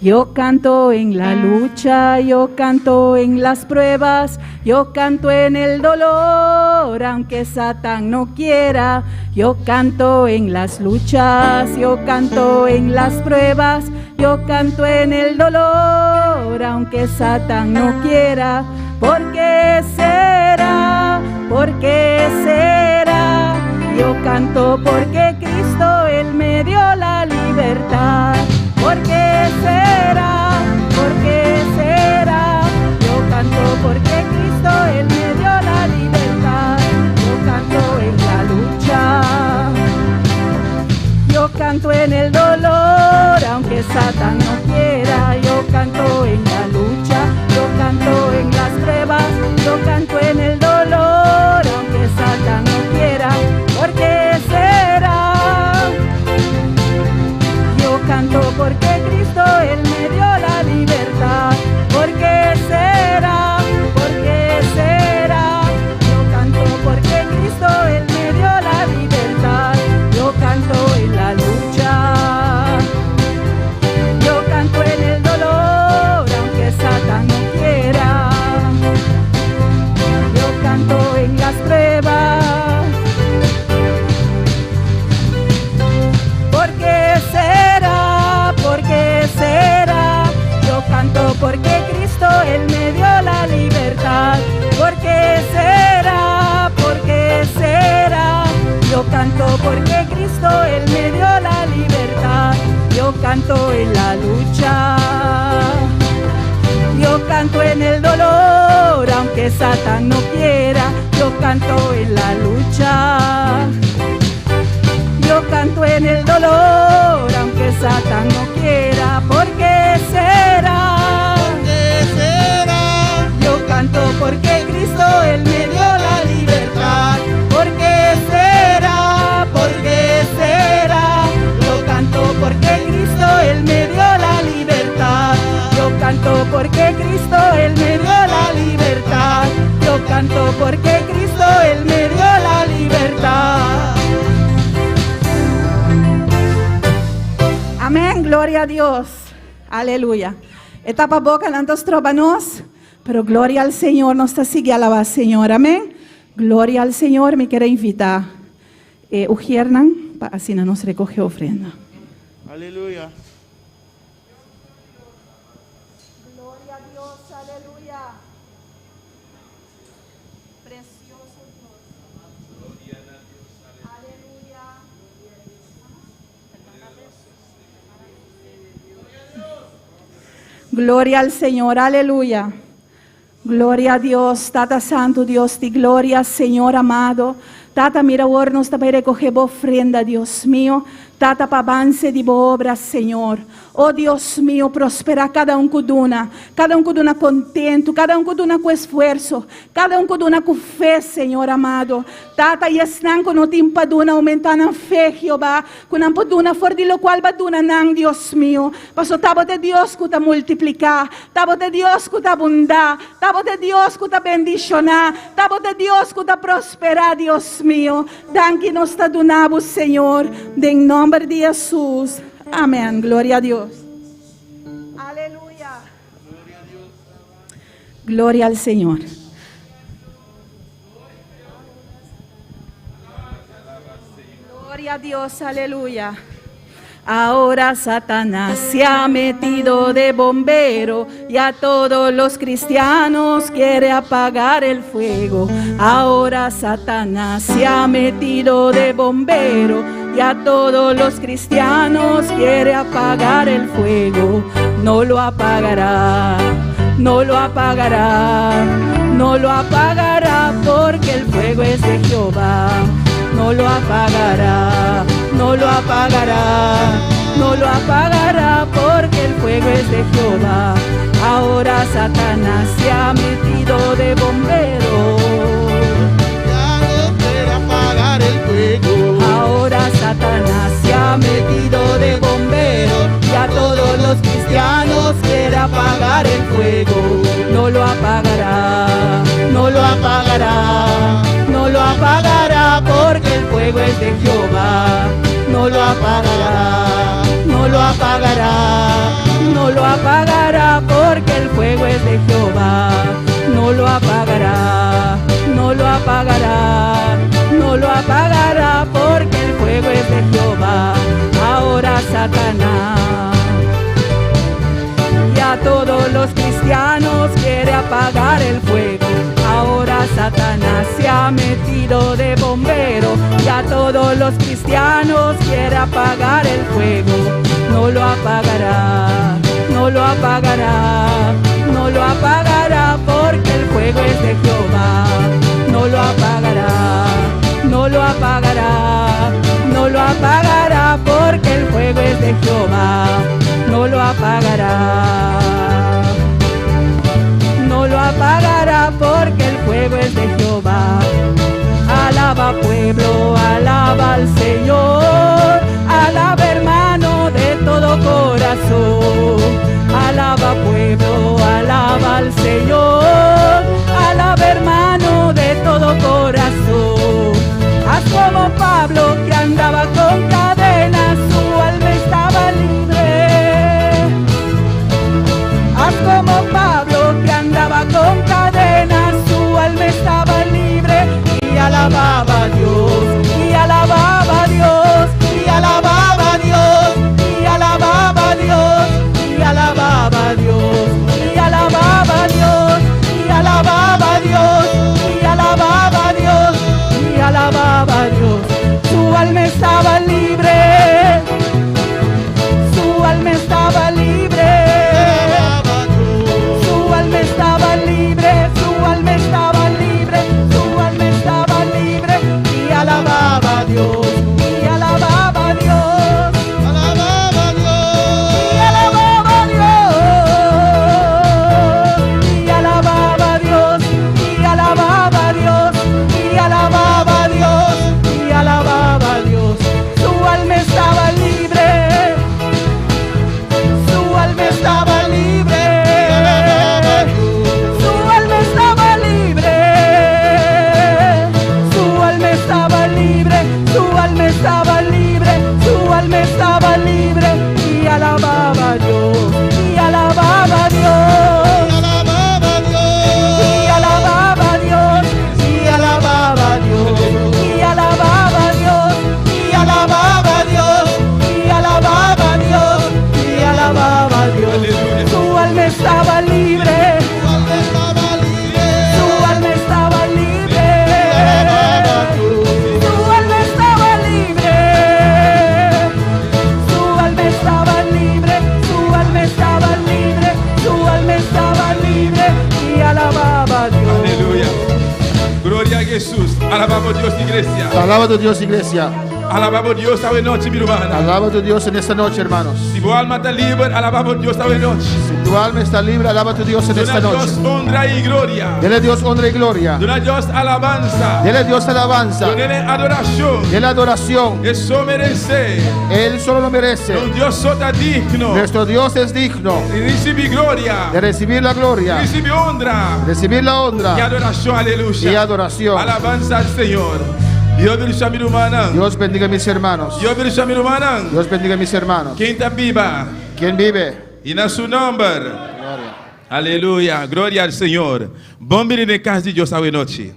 Yo canto en la lucha, yo canto en las pruebas, yo canto en el dolor, aunque Satán no quiera. Yo canto en las luchas, yo canto en las pruebas, yo canto en el dolor, aunque Satán no quiera. ¿Por qué será? ¿Por qué será? Yo canto porque Cristo, Él me dio la libertad. ¿Por qué será? ¿Por qué será? Yo canto porque Cristo, Él me dio la libertad. Yo canto en la lucha. Yo canto en el dolor, aunque Satán no quiera. Yo canto en la lucha. Yo canto en las pruebas. Yo canto en el dolor, aunque Satán no quiera. ¿Por qué será? Yo canto porque Cristo, Él me dio la libertad. ¿Por qué será? ¿Por qué será? Yo canto porque Cristo, Él me dio la libertad. Yo canto en la lucha. Yo canto en el dolor, aunque Satán no quiera. Yo canto en las pruebas. ¿Por qué será? ¿Por qué será? Yo canto porque Cristo, Él me dio la libertad. ¿Por qué será? ¿Por qué será? Yo canto porque Cristo, Él me dio la libertad. Yo canto en la lucha. Yo canto en el dolor, aunque Satán no quiera. Yo canto en la lucha. Yo canto en el dolor, aunque Satán no quiera. ¿Por qué será? ¿Por qué será? Yo canto porque Cristo, Él me dio la libertad. ¿Por qué será? ¿Por qué será? Yo canto porque Gloria a Dios. Aleluya. Etapa boca, nantos trobanos. Pero gloria al Señor, nos está sigue alabar Señor, amén. Gloria al Señor, me quiere invitar. Ujiernan, así no nos recoge ofrenda. Aleluya. Gloria a Dios, aleluya. Precioso Dios. Aleluya. Gloria al Señor, aleluya. Gloria a Dios, Tata Santo, Dios de gloria, Señor amado. Tata, mira, ahora nos para recoger ofrenda, Dios mío. Tata, para avance de obra, Señor. Oh Dios mío, prospera cada com contento, cada com esforço, cada com fé, Senhor amado. Tata, e estão com o tempo duna aumentar na fé, Jeová, com a poduna for de lo qual baduna não, Deus mío. Passo tabo de Deus que ta multiplicar, tabo de Deus que ta abundar, tabo de Deus que ta bendicionar, tabo de Deus que ta prosperar, Deus mío. Danke nos ta donamos, Senhor, em nome de Jesus. Amén, gloria a Dios. Aleluya. Gloria al Señor. Gloria a Dios, aleluya. Ahora Satanás se ha metido de bombero y a todos los cristianos quiere apagar el fuego. Ahora Satanás se ha metido de bombero y a todos los cristianos quiere apagar el fuego. No lo apagará, no lo apagará, no lo apagará porque el fuego es de Jehová. No lo apagará, no lo apagará, no lo apagará porque el fuego es de Jehová. Ahora Satanás se ha metido de bombero. Ya no quiere apagar el fuego. Ahora Satanás se ha metido de bombero y a todos los cristianos quiere apagar el fuego. No lo apagará, no lo apagará, no lo apagará porque el fuego es de Jehová. No lo apagará, no lo apagará, no lo apagará porque el fuego es de Jehová. No lo apagará, no lo apagará, no lo apagará porque el fuego es de Jehová. Ahora Satanás y a todos los cristianos quiere apagar el fuego. Ahora Satanás se ha metido de bombero y a todos los cristianos quiere apagar el fuego. No lo apagará, no lo apagará, no lo apagará porque el fuego es de Jehová. No lo apagará, no lo apagará, no lo apagará porque el fuego es de Jehová. No lo apagará, no lo apagará porque el fuego es de Jehová. Alaba pueblo, alaba al Señor, alaba hermano de todo corazón. Alaba pueblo, alaba al Señor, alaba hermano de todo corazón. Haz como Pablo que andaba con cadenas, su alma estaba libre. Haz como Pablo que andaba con cadenas, su alma estaba libre y alababa a Dios, y alababa a Dios, y alababa a Dios, y alababa a Dios, y alababa a Dios, y alababa a Dios, y alababa a Dios, y alababa a Dios, y alababa a Dios. Su alma estaba libre, su alma estaba libre. Su alma estaba libre, su alma estaba libre, su alma estaba libre y alababa a Dios, y alababa a Dios, Alababa a Dios. y alababa a Dios, y alababa a Dios, y alababa a Dios, y alababa a Dios, y alababa a Dios. Su alma estaba libre, su alma estaba libre. Su alma estaba libre, su alma estaba libre, su alma estaba libre, su alma estaba libre y alababa. iglesia. Alaba a tu Dios, iglesia. Alabamos a Dios esta noche, mi hermana. Alaba a tu Dios en esta noche, hermanos. Si tu alma está libre, alabamos a Dios esta noche. Si tu alma está libre, alaba a tu Dios en Dona esta a noche. Dios honra y gloria. Dele a Dios honra y gloria. Dona a Dios alabanza. Dele a Dios alabanza. Dona adoración. Dele adoración. Eso merece. Él solo lo merece. Un Dios sota digno. Nuestro Dios es digno Y recibe gloria. de recibir la gloria, Recibe honra. recibir la Y honra adoración, y aleluya. adoración. Alabanza al Señor. Dios bendiga a mi hermana. Dios bendiga a mis hermanos. Dios bendiga a mi hermana. Dios bendiga a mis hermanos. Quem está viva? ¿Quién vive? E na seu nome. Aleluia. Glória ao Senhor. Bom vir em casa de Deus esta noite.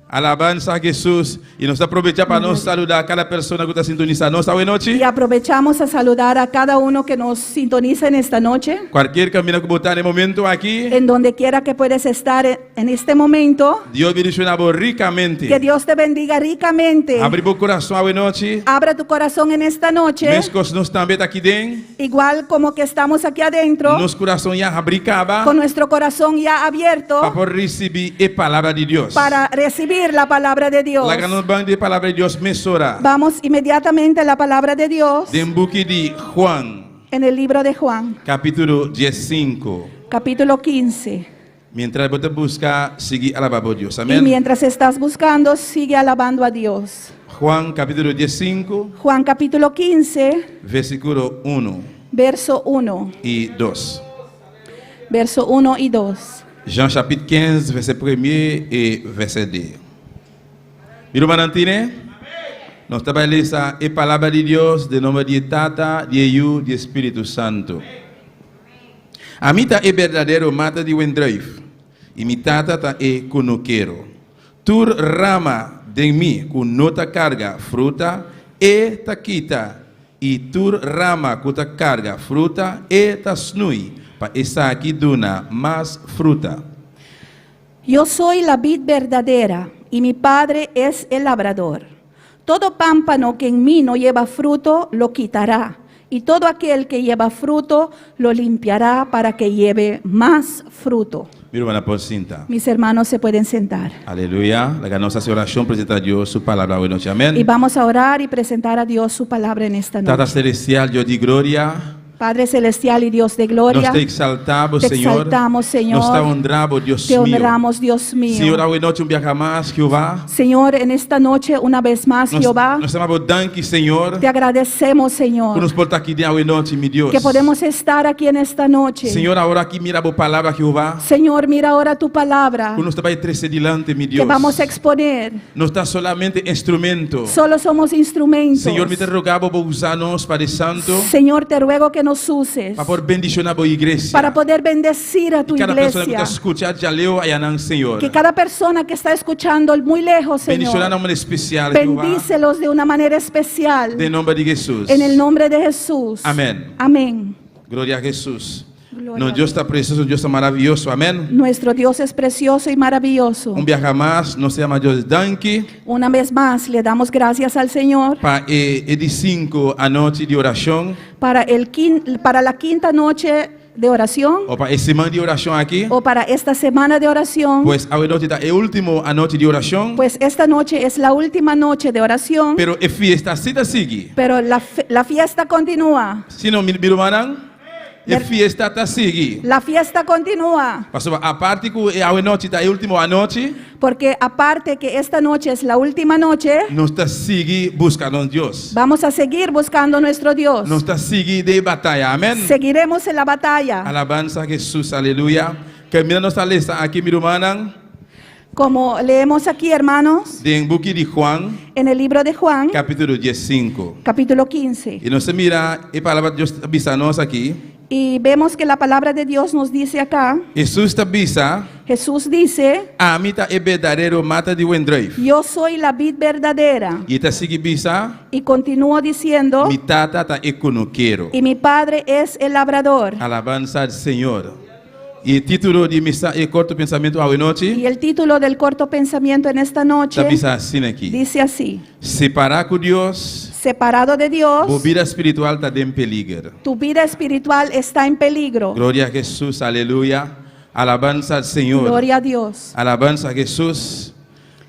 Alabanza a Jesús. Y nos aprovecha para nos saludar a cada persona que está sintonizando esta noche. Y aprovechamos a saludar a cada uno que nos sintoniza en esta noche. Cualquier camino que botar en el momento aquí. En donde quiera que puedes estar en este momento. Dios bendiga ricamente. Que Dios te bendiga ricamente. Abre tu corazón esta noche. Abra tu corazón en esta noche. Mescos nos también aquí dentro. Igual como que estamos aquí adentro. Nos corazón ya abricaba. Con nuestro corazón ya abierto. Para recibir la palabra de Dios. Para recibir la palabra de Dios. La gran banca de palabra de Dios mesora. Vamos inmediatamente a la palabra de Dios. En buque de Juan. En el libro de Juan. Capítulo 15. Capítulo 15. Mientras vos buscas, sigue alabando a Dios. Amén. Y mientras estás buscando, sigue alabando a Dios. Juan capítulo 15. Juan capítulo 15. Versículo 1. Verso 1. Y 2. Verso 1 y 2. Jean chapitre 15, verset 1 et verset 2. Miro manantine, nos trabalhamos a palavra de Deus, de nome de Tata, de Hijo, de Espírito Santo. A mim tá verdadeiro mata de Wendrive, e mi tata tá conoquero. Tur rama de mim, com nota carga fruta, taquita, e tur rama com ta carga fruta, ta snui, para essa aqui duna mais fruta. Yo soy la vid verdadera, y mi Padre es el labrador. Todo pámpano que en mí no lleva fruto, lo quitará, y todo aquel que lleva fruto, lo limpiará para que lleve más fruto. Mi hermana por cinta. Mis hermanos se pueden sentar. Aleluya. La ganosa oración presenta a Dios su palabra hoy noche. Amén. Y vamos a orar y presentar a Dios su palabra en esta Tata noche. celestial, Dios de gloria. Padre celestial y Dios de gloria, Nos te exaltamos, te Señor. exaltamos, Señor. Nos te honramos, Dios te mío. honramos, Dios mío. Señor, hoy noche un viaje más, Jehová. Señor, en esta noche, una vez más, Jehová, Nos estamos dando, Señor. te agradecemos, Por Señor, nos portar aquí de hoy noche, mi Dios. que podemos estar aquí en esta noche. Señor, ahora aquí mira tu palabra, Jehová. Señor, mira ahora tu palabra Por nos trabajar tres delante, mi Dios. que vamos a exponer. No está solamente instrumento. Solo somos instrumentos. Señor, me te rogaba por usarnos, Padre Santo. Señor, te ruego que nos uses Para poder bendicionar a tu iglesia. para poder bendecir a tu Cada persona que iglesia. está escuchando, ya leo allá, Señor. Que cada persona que está escuchando muy lejos, Bendicionar de Señor, manera especial, Jehová. bendícelos de una manera especial. De nombre de Jesús. En el nombre de Jesús. Amén. Amén. Gloria a Jesús. Gloria No, a Dios está precioso, Dios está maravilloso. Amén. Nuestro Dios es precioso y maravilloso. Un viaje más, nos llama Dios Danke. Una vez más le damos gracias al Señor Para el 5 a noche de oración. para la quinta noche de oración O para el semana de oración aquí. o para esta semana de oración. Pues hoy noche está el último a noche de oración. Pues esta noche es la última noche de oración, Pero el fiesta sí te sigue. pero la fiesta continúa. Si no, mi hermana, el fiesta te sigue. La fiesta continúa, Pasó aparte que hoy noche está el último a noche. porque aparte que esta noche es la última noche, Nos te sigue buscando a Dios. vamos a seguir buscando a nuestro Dios. Nos te sigue de batalla. Amén. Seguiremos en la batalla. Alabanza a Jesús, aleluya. Que mira nuestra lista aquí, mi hermana, Como leemos aquí, hermanos, de en buque de Juan, en el libro de Juan, capítulo 15. capítulo 15. Y nos mira, y palabra de Dios avisanos aquí. Y vemos que la palabra de Dios nos dice acá, Jesús te avisa, Jesús dice, a mí está el verdadero mata de Wendrive. yo soy la vid verdadera. Y te sigue avisa, Y continúo diciendo, mi tata está econoquero. y mi Padre es el labrador. Alabanza al Señor. Y el título de mi corto pensamiento hoy noche, Y el título del corto pensamiento en esta te noche avisa así aquí. dice así, Separar con Dios, separado de tu Dios, vida espiritual está en peligro. tu vida espiritual está en peligro. Gloria a Jesús, aleluya. Alabanza al Señor. Gloria a Dios. Alabanza a Jesús.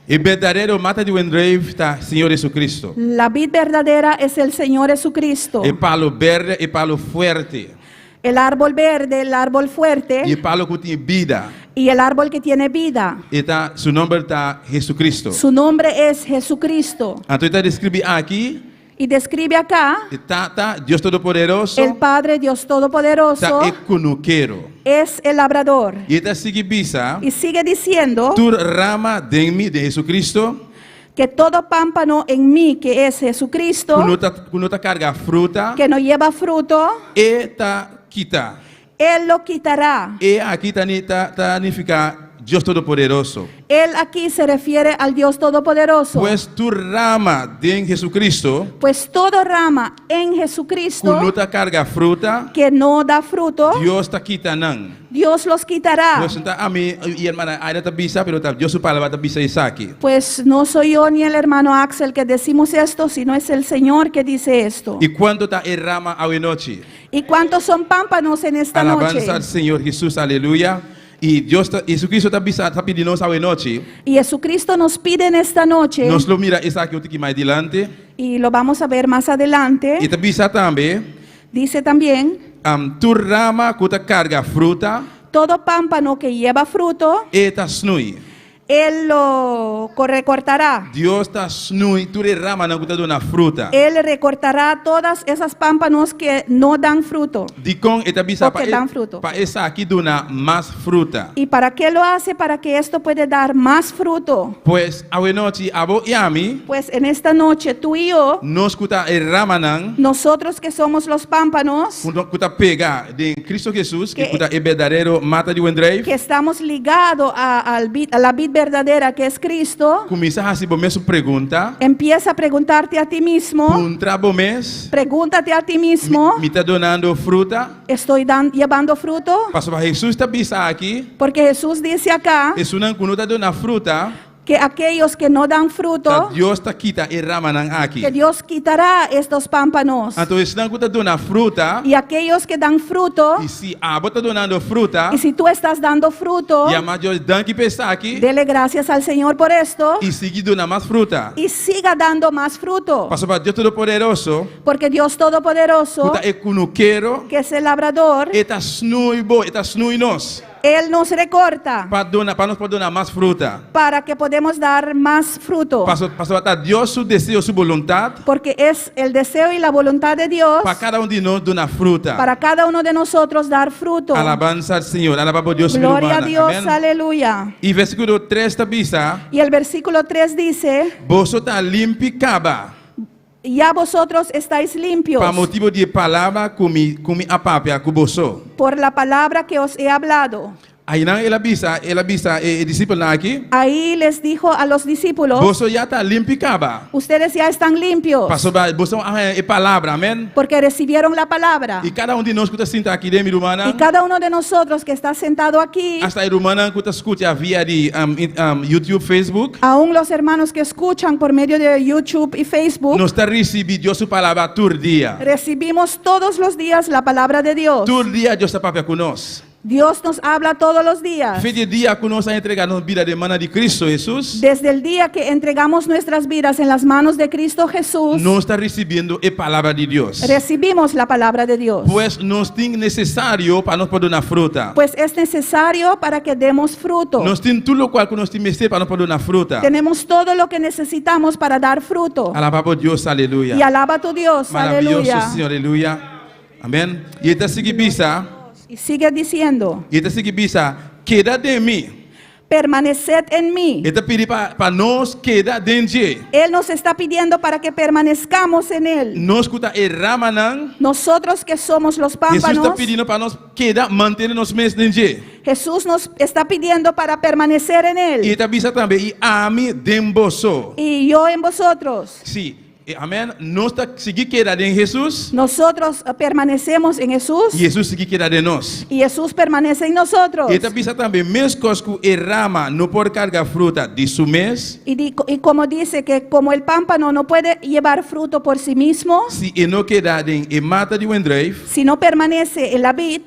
E verdadeiro mata de Wendreve está Senhor Jesus Cristo. La vid verdadera es el Señor Jesucristo. E palo verde e palo fuerte. El árbol verde, el árbol fuerte E palo que tem vida. y el árbol que tiene vida. E tá, seu nome está Jesus Cristo. Su nombre es Jesucristo. Então está descrito aqui, Y describe acá Tata, Deus Todo-Poderoso, el Padre Dios Todopoderoso está econoqueiro. es el labrador. E está seguindo, Y sigue diciendo tu rama de mim, de Jesus Cristo, que todo pámpano en mí, que es Jesucristo, quando tá carga fruta, que no lleva fruto, e tá quita. Él lo quitará. E aqui tá nifica Deus Todo-Poderoso. Él aquí se refiere al Dios Todopoderoso. Pues tu rama de Jesucristo, Pues toda rama en Jesucristo quando tá carga fruta, que no da fruto, Deus tá quitando. Dios los quitará. Pues está a mí y hermana Aida tá bisa, pero tá Deus su palabra tá bisa isso aqui. Pues no soy yo ni el hermano Axel que decimos esto, sino es el Señor que dice esto. E quando tá rama a noite, ¿Y cuántos son pámpanos en esta alabanza noche? al Señor Jesús, aleluya. Y Dios, Jesucristo está bisa, tá pedindo a noite. Y Jesucristo nos pide en esta noche, Nos lo mira isso aqui um pouquinho mais adiante. y lo vamos a ver más adelante, E tá bisa também, dice también, tu rama que tá carga fruta, todo pámpano que lleva fruto, e tá snui. Él lo recortará. Deus está snui, tu rama não tá dando fruta. Él recortará todas esas pámpanos que no dan fruto. Dicon eta bisa O que dan fruto. para essa aqui dona mais fruta. ¿Y para qué lo hace? Para que esto puede dar más fruto. Pues a noite abo e a mim, Pues en esta noche tú y yo, nós kuta ramanan, nosotros que somos los pámpanos, kuta pegar de Cristo Jesus, que Que- kuta é verdadeiro mata de Wendreve, que estamos ligados a la vid verdadera que es Cristo, começa a receber mesmo pergunta, empieza a preguntarte a ti mismo, um trabo mês, pregúntate a ti mismo, me tá donando fruta, ¿estoy llevando fruto? pastor Jesus está bisa aqui, Porque Jesús dice acá e sunan kuno tá dona fruta, que aquellos que no dan tá fruto, Deus tá quita e ramanan aqui. que Dios quitará estos pámpanos. Então, se não kuta dona fruta, Y aquellos que dan fruto, e se a bota donando fruta, y si tú estás dando fruto, e a major danke pensar aqui, dele gracias al Señor por esto e seguir dona mais fruta. y siga dando más fruto. Pastor para Deus Todo-Poderoso, Porque Dios Todopoderoso, kuta e kunuqueiro, que es el labrador, eta snui bo, eta snui nós, Él nos recorta para nós donar mais fruta. para que podamos dar más fruto. Pastor para Deus su desejo, su vontade, Porque es el deseo y la voluntad de Dios para cada de nós donar fruta. para cada uno de nosotros dar fruto. Alabanza al Señor, alabado Dios. Gloria a Dios, Amén. aleluya. E versículo 3 tabisa, Y el versículo 3 dice, você está limpo caba, ya vosotros estáis limpios para motivo de palavra comi a papia com você. por la palabra que os he hablado. Aí não ela bisa, discípulo aqui, Ahí les dijo a los discípulos, você já está limpo caba. ustedes ya están limpios Pastor, você é palavra, amém? porque recibieron la palabra. E cada de nós que está sentado aqui dentro, irmã, Y cada uno de nosotros que está sentado aquí, hasta a irmã que está escutando via de YouTube, Facebook, aún los hermanos que escuchan por medio de YouTube y Facebook, nós está recebendo sua palavra todo dia. recibimos todos los días la palabra de Dios. Todo dia Deus está papia conosco. Dios nos habla todos los días. Fez de dia conosco a entregar nossa vida de mana de Cristo Jesus. Desde el día que entregamos nuestras vidas en las manos de Cristo Jesús, Nós está recebendo a palavra de Deus. recibimos la palabra de Dios. Pues nós tem necessário para nós poder dar fruta. Pues es necesario para que demos fruto. Nós tem tudo o qual que nós temos para nós poder dar fruta. Tenemos todo lo que necesitamos para dar fruto. Alabado Deus, aleluia. Y alaba a tu Dios, Maravilhoso aleluya. Senhor, aleluia. Amém. E está seguindo Y sigue diciendo, e está seguindo queda de mim. permaneced en mí. Está pedindo para nós queda dentro. Él nos está pidiendo para que permanezcamos en Él. Nós escuta ramanan. Nosotros que somos los Jesus está pámpanos, pedindo para nós queda manter nós mesmos dentro. Jesús nos está pidiendo para permanecer en E Él. está bisa também e ame demboso. Y yo en vosotros. Sim. Amém. Nós está seguir queda em Jesus. Nosotros permanecemos en Jesús E Jesus seguir queda de nós. y Jesús permanece en nosotros. E está bisa também mesmo coisa que rama não pode carregar fruta de su mês. Y como dice que como el pámpano no puede llevar fruto por sí mismo, Se não queda em mata de Wendreve. si no permanece en la vid,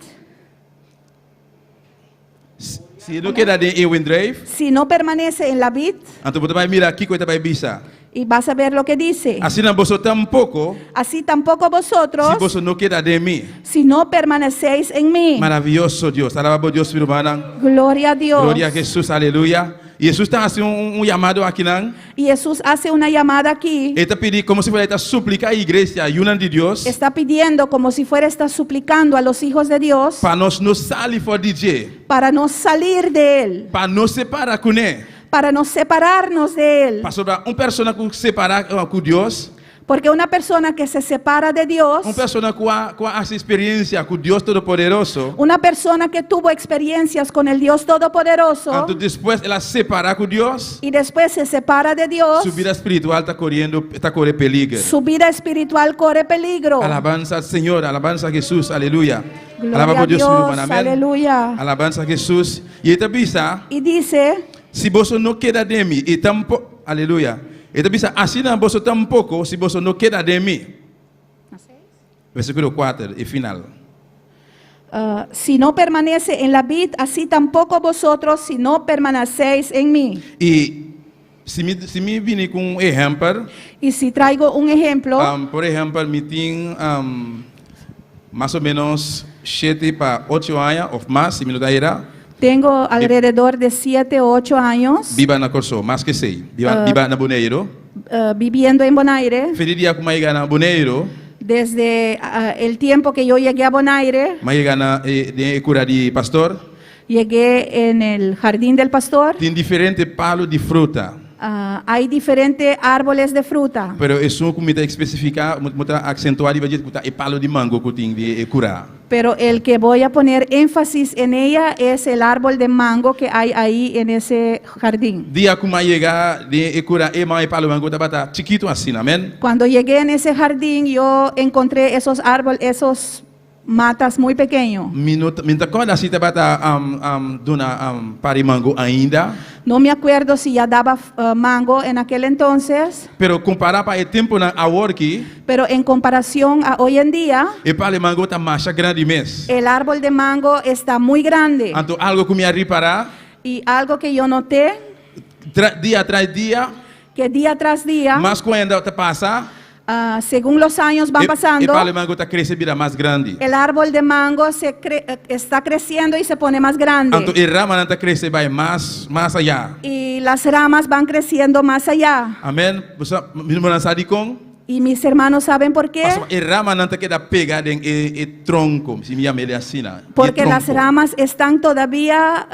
Se Se não queda de Ewen Drive, si no permanece en la vid, então você vai mirar aqui coisa vai bisa. y vas a ver lo que dice. Assim não você tampouco, Así tampoco se vosotros, você não queda de mim. si no permanecéis en mí. Maravilhoso Deus, alaba por Deus, irmã. Gloria a Dios. Glória a Jesus, aleluia. E Jesus está fazendo chamado aqui, não? Y Jesús hace una llamada aquí. Ele está pedindo, como se fosse suplicar a igreja, a união de Deus, Está pidiendo como si fuera está suplicando a los hijos de Dios para nós não sair fora de Deus, para no salir de Él, para não separar com Ele. para no separarnos de Él. Para sobre uma pessoa que se separa com Deus, Porque una persona que se separa de Dios, uma pessoa com essa experiência com Deus Todo-Poderoso, una persona que tuvo experiencias con el Dios Todopoderoso então depois ela se separa com Deus, y después se separa de Dios, sua vida espiritual está correndo peligro. su vida espiritual corre peligro. Alabanza al Señor, alabanza a Jesús, aleluya. Gloria Alaba a por Dios, Dios, mi hermano, amén. aleluya. Alabanza a Jesús. Y esta pisa, Y dice, si vos no queda de mí, y tampoco, aleluya. Esta pisa, así no vos tampoco, si vos no queda de mí. Versículo 4, y final. si no permanece en la vid, así tampoco vosotros si no permanecéis en mí. Y si me viene con un ejemplo, Y si traigo un ejemplo, por ejemplo, me tengo más o menos 7 para 8 años o más, si me lo da era, tengo alrededor de 7 o 8 años viva na Corso, más que 6, viva na Boneiro. viviendo en Bonaire. Feliz día como llega na Boneiro, Desde el tiempo que yo llegué a Bonaire, mas llega na de cura de pastor, llegué en el jardín del pastor. tem diferentes palos de fruta, Hay diferentes árboles de fruta, pero es una comida específica, muita acentuar e vai dizer que é palo de mango que tem de curar. pero el que voy a poner énfasis en ella es el árbol de mango que hay ahí en ese jardín. Dia como llega de curar e mais palo mango tá chiquito assim, amém? Cuando llegué en ese jardín, yo encontré esos árboles, esos matas muy pequeños. Minta quando assim tá dona pari mango ainda, No me acuerdo si ya daba mango en aquel entonces, pero comparar para o tempo na agora aqui, pero en comparación a hoy en día, e palo mango tá mais grande mês. el árbol de mango está muy grande. Então algo que me reparar, Y algo que yo noté, dia atrás dia, que día tras día, mas quando tá passa, según los años van e pasando, palo mango tá crescendo vida mais grande. el árbol de mango está creciendo y se pone más grande. Então e rama não tá crescendo vai mais allá. Y las ramas van creciendo más allá. Amém? Você não sabe com? Y mis hermanos saben por qué. E rama não tá queda pegada em tronco, se me chama ele assim, né? Porque las ramas están todavía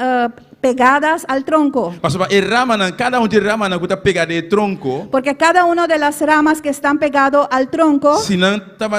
pegadas al tronco. Pastor, e rama não, cada de rama não está pegada em tronco. Porque cada una de las ramas que están pegadas al tronco, Se não tava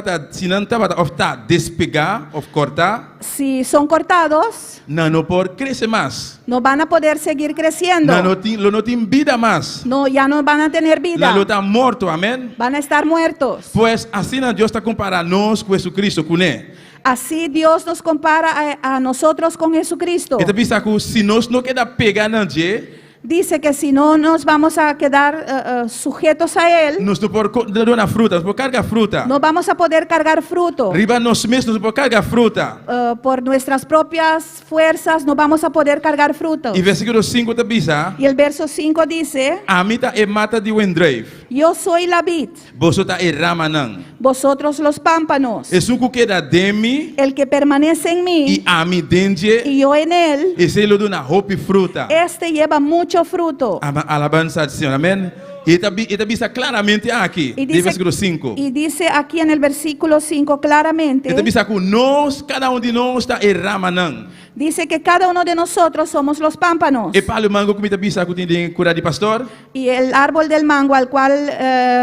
of tá despegar of cortar, si son cortados, não pode crescer mais. no van a poder seguir creciendo. Não tem vida mais. No, ya no van a tener vida. Não está morto, amém? Van a estar muertos. Pois assim Deus está comparando nós com Jesucristo, com Ele. Así Dios nos compara a nosotros con Jesucristo. Então pensa que se nós não queda pegar na Deus, Dice que si no nos vamos a quedar sujetos a Él, nós não podemos dar fruta, nós podemos carregar fruta. no vamos a poder cargar fruto. Riba nós mesmos não podemos carregar fruta. Por nuestras propias fuerzas no vamos a poder cargar fruto. E versículo 5 te dice, Y el verso 5 dice, a mí ta e mata de Wendrave, yo soy la vid, vosotros e ramanan. vosotros los pámpanos. Es un que queda de mí El que permanece en y mí a mí dentro, y yo en él, ese lo de una hope y fruta. este lleva mucho fruto. Alabanza al Señor, amén. Y esta dice claramente aquí, Y de versículo 5. y dice aquí en el versículo 5 claramente, Esta dice que nos, cada uno de nosotros está e ramanan. dice que cada uno de nosotros somos los pámpanos. E para o mango que me dice que tiene cura de pastor, Y el árbol del mango al cual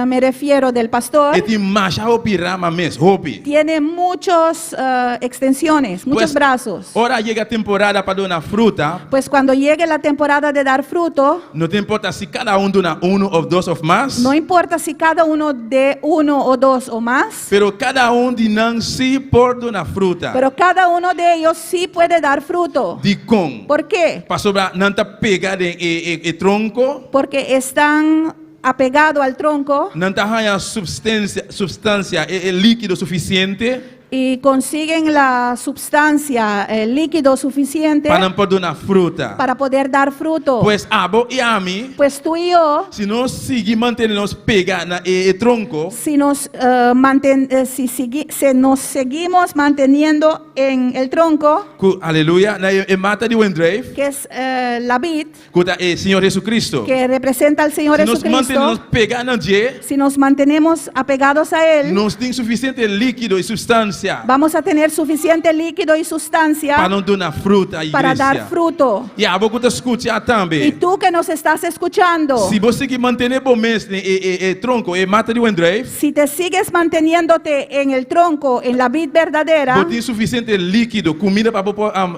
me refiero del pastor e tiene más hope y rama mes, hope. tiene muchas extensiones, muchos Pues, brazos. Ahora llega temporada para dar una fruta. Pues cuando llegue la temporada de dar fruto, No te importa si cada uno da uno o dos o más, no importa si cada uno de 1 o 2 o más, pero cada uno de nosotros sí por dar una fruta. pero cada uno de ellos sí puede dar fruto. De con. ¿Por qué? Para sobrar, no está pegado en tronco, Porque están apegados al tronco no está sustancia líquido suficiente. y consiguen la sustancia, el líquido suficiente para não poder dar fruta. para poder dar fruto. Pois abo e a mim, Pues tú y yo, se nós seguir mantendo nos pegar na tronco, si nos, si nos seguimos manteniendo en el tronco, aleluia, na mata de Wendrave, que es la vid, que Senhor Jesus Cristo. que representa al Señor Se nós mantemos Jesucristo, pegar na dia, si nos mantenemos apegados a Él, nós temos suficiente líquido e substância vamos a tener suficiente líquido y para sustancia não dar fruta à para dar igreja. fruto. E a boca te escuta Y também. tú que nos estás escuchando, Se você que manter bom mês tronco e mata de Wendrave, si te sigues manteniéndote en el tronco, en la vid verdadera, você tem suficiente líquido, comida para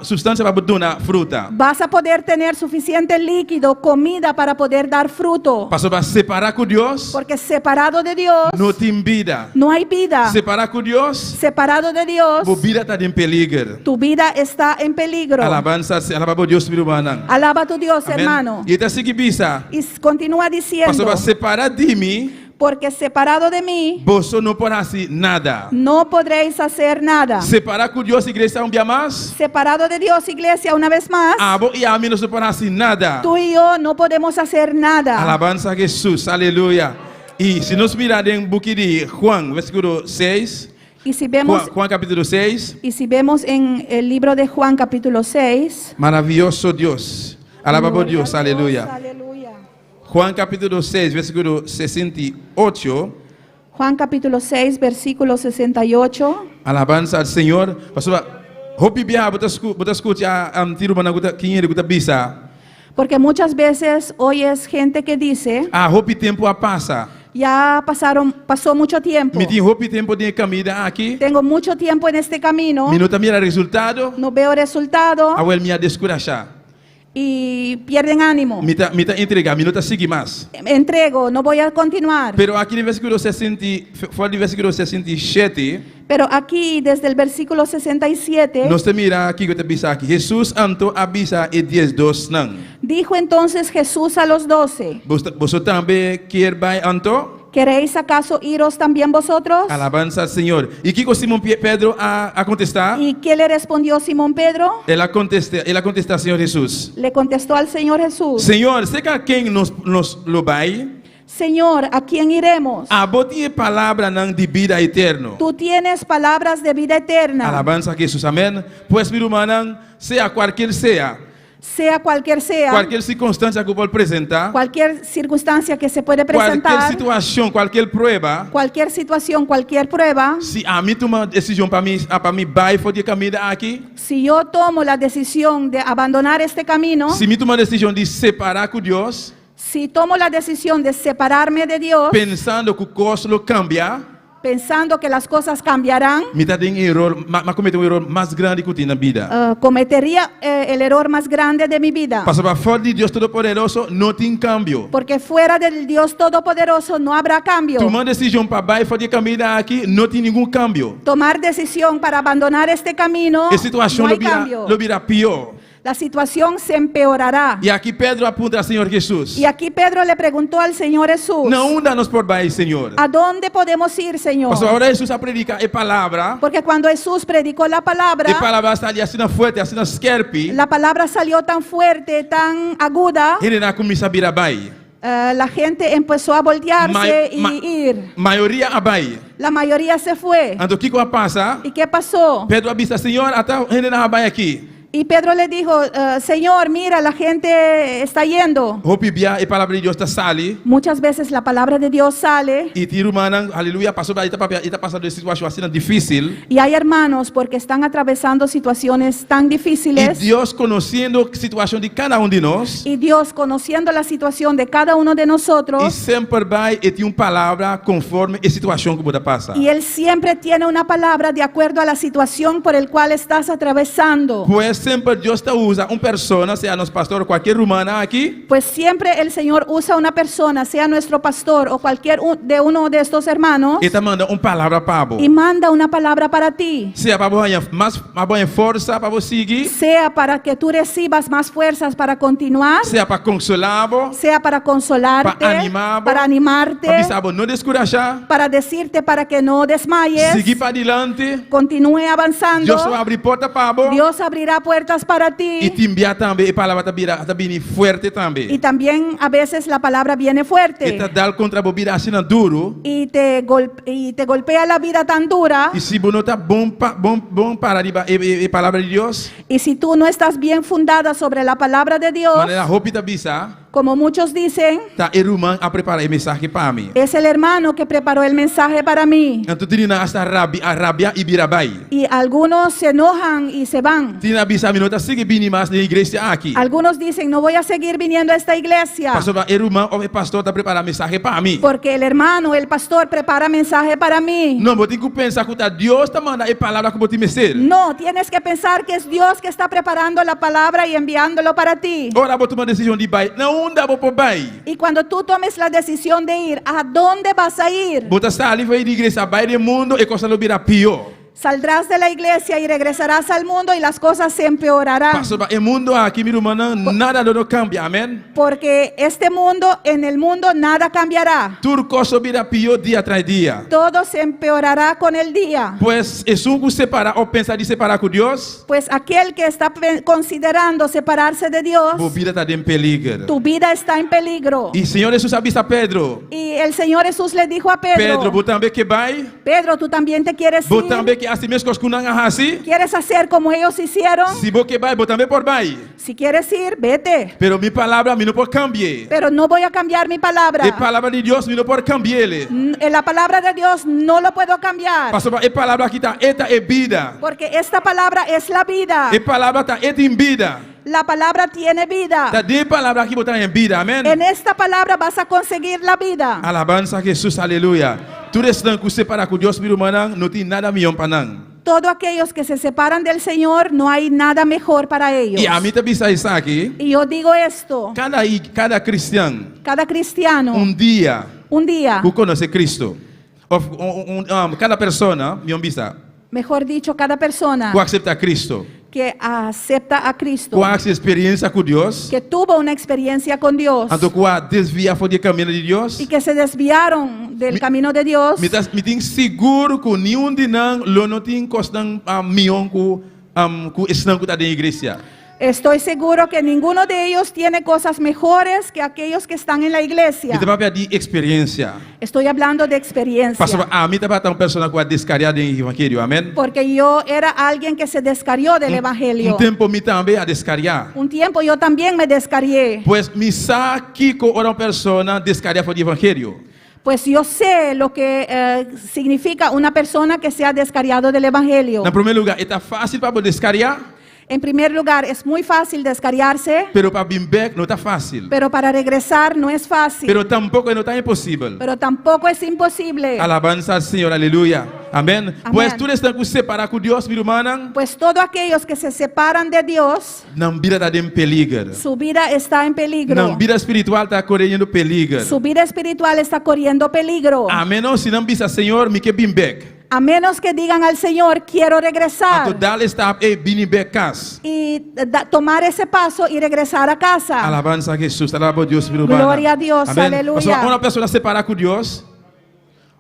substância para dar fruta. vas a poder tener suficiente líquido, comida para poder dar fruto. Pastor, para separar com Deus, Porque separado de Dios não tem vida. no hay vida. Separar com Deus, Separado de Dios, a vida está em peligro. tu vida está en peligro. Alabança, alaba a Deus, meu irmão. Alaba a tu Dios, hermano. E está seguindo bisa. Y continúa diciendo, Pastor, para separar de mim, porque separado de mí você não pode fazer nada. no podréis hacer nada. Separar com Deus, igreja, um dia mais. Separado de Dios, iglesia, una vez más, Abo e a mim não se pode fazer nada. tú y yo no podemos hacer nada. Alabança a Jesus, aleluia. E se nós mirarmos em book de Juan, versículo 6, Y si vemos, Juan capítulo 6, y si vemos en el libro de Juan capítulo 6, maravilhoso Deus. Alaba a Deus, aleluia. aleluya. Juan capítulo 6, versículo 68. Juan capítulo 6, versículo 68. Alabança ao Senhor. Pastor, hopi biha, bota escuta tiro mana guta kinheiro guta bisa. Porque muchas veces oyes gente que dice, Hopi tempo a passa. ya pasó mucho tiempo. Me tem hopi tempo de caminhar aqui. Tengo mucho tiempo en este camino, Minuta mira resultado. no veo resultado Awel minha descurachar. y pierden ánimo. Mita entregar, minuta seguir mais. Entrego, no voy a continuar. Pero aqui no versículo 60, fora do versículo 67, Pero aquí, desde el versículo 67, nós te mira aqui que eu te bisa aqui. Jesus anto abisa e 10:2 não. dijo entonces Jesús a los 12, Você também quer vai anto? ¿queréis acaso iros también vosotros? Alabança ao Senhor. E que Simão Pedro a contestar? ¿Y qué le respondió Simón Pedro? Ela contesta ao Senhor Jesus. Le contestó al Señor Jesús, Senhor, sei que quem nos lo vai? Señor, ¿a quién iremos? A botinha palavra não de vida eterno. Tú tienes palabras de vida eterna. Alabança a Jesus, amém? Pois, meu irmão, seja qualquer seja, Sea cualquier sea, qualquer circunstância que eu vou apresentar, cualquier circunstancia que se puede qualquer presentar, situação, qualquer prova, cualquier situación, cualquier prueba, se a mim tomar decisão para mim vai poder caminhar aqui, si yo tomo la decisión de abandonar este camino, se me tomar decisão de separar com Deus, si tomo la decisión de separarme de Dios, pensando que o costo cambia, pensando que las cosas cambiarán, me está dando erro, mas cometer erro mais grande que eu tenho na vida. cometería el error más grande de mi vida. Passa para fora de Deus Todo-Poderoso, não tem cambio. Porque fuera del Dios Todopoderoso no habrá cambio. Tomar decisão para vai poder caminhar aqui, não tem nenhum cambio. Tomar decisión para abandonar este camino, A situação no hay cambio. lo virá pior. La situación se empeorará. E aqui Pedro apunta ao Senhor Jesus. Y aquí Pedro le preguntó al Señor Jesús, Não dá-nos por baixo, Senhor. ¿a dónde podemos ir, Señor? Pastor, agora Jesus a predicar a palavra. Porque cuando Jesús predicó la A palabra palavra está ali assim forte, assim esquerpe. la palabra salió tan fuerte, tan aguda, Ele não começa a virar baixo. la gente empezó a voltearse y ir. Maioria abai. La mayoría se fue. Então o que passa? ¿Y qué pasó? Pedro avisa, Senhor, até ele não abai aqui. Y Pedro le dijo, Señor, mira, la gente está yendo. Hopi bia a palavra de Deus está sali. Muchas veces la palabra de Dios sale E tiro manang, aleluia, passou para está passando de situação assim difícil. y hay hermanos porque están atravesando situaciones tan E difíciles Deus conhecendo a situação de cada um de nós. y Dios conociendo la situación de cada uno de E nosotros sempre vai e tem uma palavra conforme a situação que você passa. y Él siempre tiene una palabra de acuerdo a la situación por el cual estás atravesando. Pues siempre Dios te usa una persona, sea nuestro pastor o cualquier humana aquí, Pues siempre el Señor usa una persona, sea nuestro pastor o cualquier de uno de estos hermanos, y te manda una palabra para vos. y manda una palabra para ti. Sea para vos más fuerza para vos seguir, Sea para que tú recibas más fuerzas para continuar, sea para consolar vos, sea para consolarte, para animar, para animarte, para avisar vos, no descourajar, para decirte para que no desmayes, seguir para adelante. continúe avanzando. Dios va a abrir puertas para vos. Dios abrirá puertas para Y ti. te envía también, y palabra también fuerte Y también. también a veces la palabra viene Y fuerte te da contra vos vida así duro. y te golpea la vida tan dura. Y si vos no estás bon para la palabra de Dios, Y si tú no estás bien fundada sobre la palabra de Dios, manera hopita bisa, como muchos dicen, ta eruman a preparar el mensaje para mí. es el hermano que preparó el mensaje para mí. Entonces tiene hasta rabia y birabai. Y algunos se enojan y se van. Tiene bisa mi nota sigue vini más de la iglesia aquí. Algunos dicen, no voy a seguir viniendo a esta iglesia. Pastor eruman o el pastor está preparando el mensaje para mí. Porque el hermano, el pastor, prepara mensaje para mí. No, vos tienes que pensar que Dios te manda la palabra como te me ser. No, tienes que pensar que es Dios que está preparando la palabra y enviándolo para ti. Ahora vos tomas decisión de bai. No, onda vos por bai. Y cuando tú tomes la decisión de ir, ¿a dónde vas a ir? Vos estás ali vai de igreja, vai do mundo e cosa lo virá pior. Saldrás de la iglesia y regresarás al mundo y las cosas se empeorarán. Pastor, el mundo aquí, mi hermana, nada no cambia, amén. Porque en el mundo nada cambiará. Tudo cosa virá pior dia tras dia. Todo se empeorará con el día. Pues es un separar o pensar de separar con Dios, Pues aquel que está considerando separarse de Dios, vos vida está en peligro. tu vida está en peligro. Y Señor Jesús avisa a Pedro. Y el Señor Jesús le dijo a Pedro, vos también que vai, Pedro, tú también te quieres vos ir. también que assim mesmo cosas que não assim. ¿Quieres hacer como ellos hicieron? Se vos que vai, vos também por vai. Si quieres ir, vete. Pero mi palabra, mi no por cambiar. Pero no voy a cambiar mi palabra. La palabra de Dios, mi no por cambiarle. La palabra de Dios no lo puedo cambiar. Pastor, a palabra que está, esta é vida. Porque esta palabra es la vida. A palabra está, esta em vida. La palabra tiene vida. Está de palabra que botar em vida, amém. En esta palabra vas a conseguir la vida. Alabanza a Jesús, aleluya. Tú estás que separar con Dios, mi hermano, no tiene nada millón para nada. Todos aquellos que se separan del Señor, no hay nada mejor para ellos. Y a mí también está aquí. Y yo digo esto, Cada cristiano, cada cristiano, un día, un día, que conoce a Cristo. Cada persona, mi vista, mejor dicho, cada persona que acepta a Cristo, que acepta a Cristo, que hace experiencia con Dios, que tuvo una experiencia con Dios entonces que desvía del camino de Dios, y que se desviaron del camino de Dios, me tengo seguro que ni un día no tiene costan millón que están en la iglesia. estoy seguro que ninguno de ellos tiene cosas mejores que aquellos que están en la iglesia. Y te va a pedir experiencia. Estoy hablando de experiencia. Pastor, a mí te va a dar una persona que ha descarriado el evangelio, amén. Porque yo era alguien que se descarrió del evangelio. Un tiempo me también a descarriar. Un tiempo yo también me descarrié. Pues me sabe que una persona descarriada por el evangelio. Pues yo sé lo que significa una persona que se ha descarriado del evangelio. En primer lugar, está fácil para descarriar, En primer lugar, es muy fácil descarriarse, pero para vir back no está fácil. pero para regresar no es fácil. Pero tampoco no está imposible. Pero tampoco es imposible. Alabanza al Señor, aleluya. Amén. Amén. Pues tú estás separado con Dios, mi hermana. Pues todos aquellos que se separan de Dios, Na vida está en peligro. su vida está en Na peligro. vida espiritual está corriendo peligro. Su vida espiritual está corriendo peligro. A menos si no dice Señor, me que vir back. A menos que digan al Señor, quiero regresar. Entonces dale está vir back casa. Y tomar ese paso y regresar a casa. Alabanza a Jesús, alaba a Dios, mi hermana. Gloria a Dios, Amén. aleluya. O sea, una persona separada con Dios,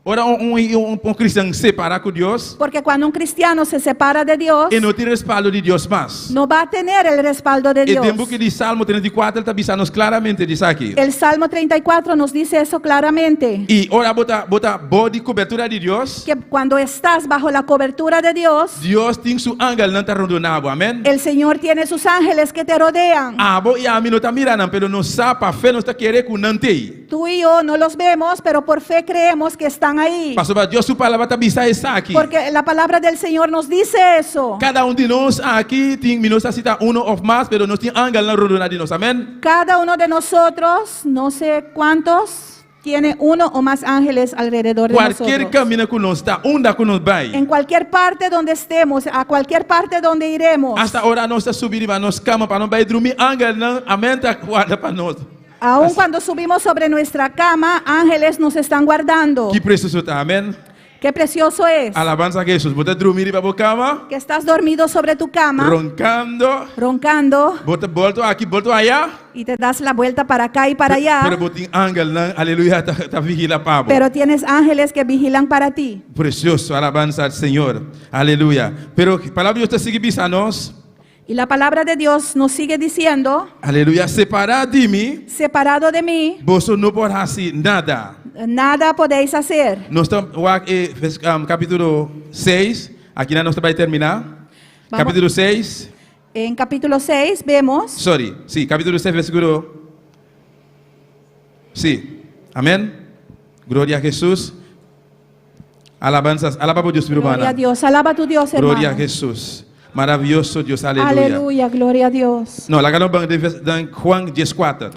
ahora un cristiano separado con Dios, Porque cuando un cristiano se separa de Dios, y no tiene respaldo de Dios más. no va a tener el respaldo de El Dios. tiempo que dice Salmo 34 está avisando claramente, dice aquí. El Salmo 34 nos dice eso claramente. Y ahora bota body cobertura de Dios. Que cuando estás bajo la cobertura de Dios, Dios tiene su ángel no está rondonado, amén. el Señor tiene sus ángeles que te rodean. Abo y a mí no está mirando, pero no sabe, fe no está queriendo con nante. Tú y yo no los vemos, pero por fe creemos que están ahí. Pastor, Dios su palabra está aquí. Porque la palabra del Señor nos dice eso. Cada uno de nosotros aquí tiene, nos necesita uno o más, pero no tiene ángel no rondonado de nosotros, amén. Cada uno de nosotros, no sé cuántos, tiene uno o más ángeles alrededor de Cualquier nosotros. camino que nos está, onda que nos va. En cualquier parte donde estemos, a cualquier parte donde iremos, Hasta ahora nós está subindo para nos cama para não vai dormir ángel não, amém tá guarda para nós. aun cuando subimos sobre nuestra cama, ángeles nos están guardando. Que precioso tá, amém? Qué precioso es Alabanza a Jesus. Bota dormir para a cama, que estás dormido sobre tu cama, roncando, bota volta aqui, volta allá. y te das la vuelta para acá y para allá, Pero botin ángel não, aleluia, tá vigila Pablo. pero tienes ángeles que vigilan para ti. Precioso, alabanza al Señor. Aleluya. Pero a palavra de Deus está seguindo a nós. Y la palabra de Dios nos sigue diciendo, Aleluia. Separado de mim, separado de mí, você não pode fazer nada. nada podéis hacer. Nós estamos capítulo 6. Aqui nós vamos terminar. Vamos. Capítulo 6. En capítulo 6 vemos, Sorry. Sí, capítulo 6, versículo. Sí. Amén. Gloria a Jesús. Alabanzas. Alaba por Dios, mi gloria a hermana. Dios, alaba a tu Dios, hermano. Gloria a Jesús. Maravilloso Dios. Aleluya. Aleluya, gloria a Dios. No, la ganó en Juan 10:4.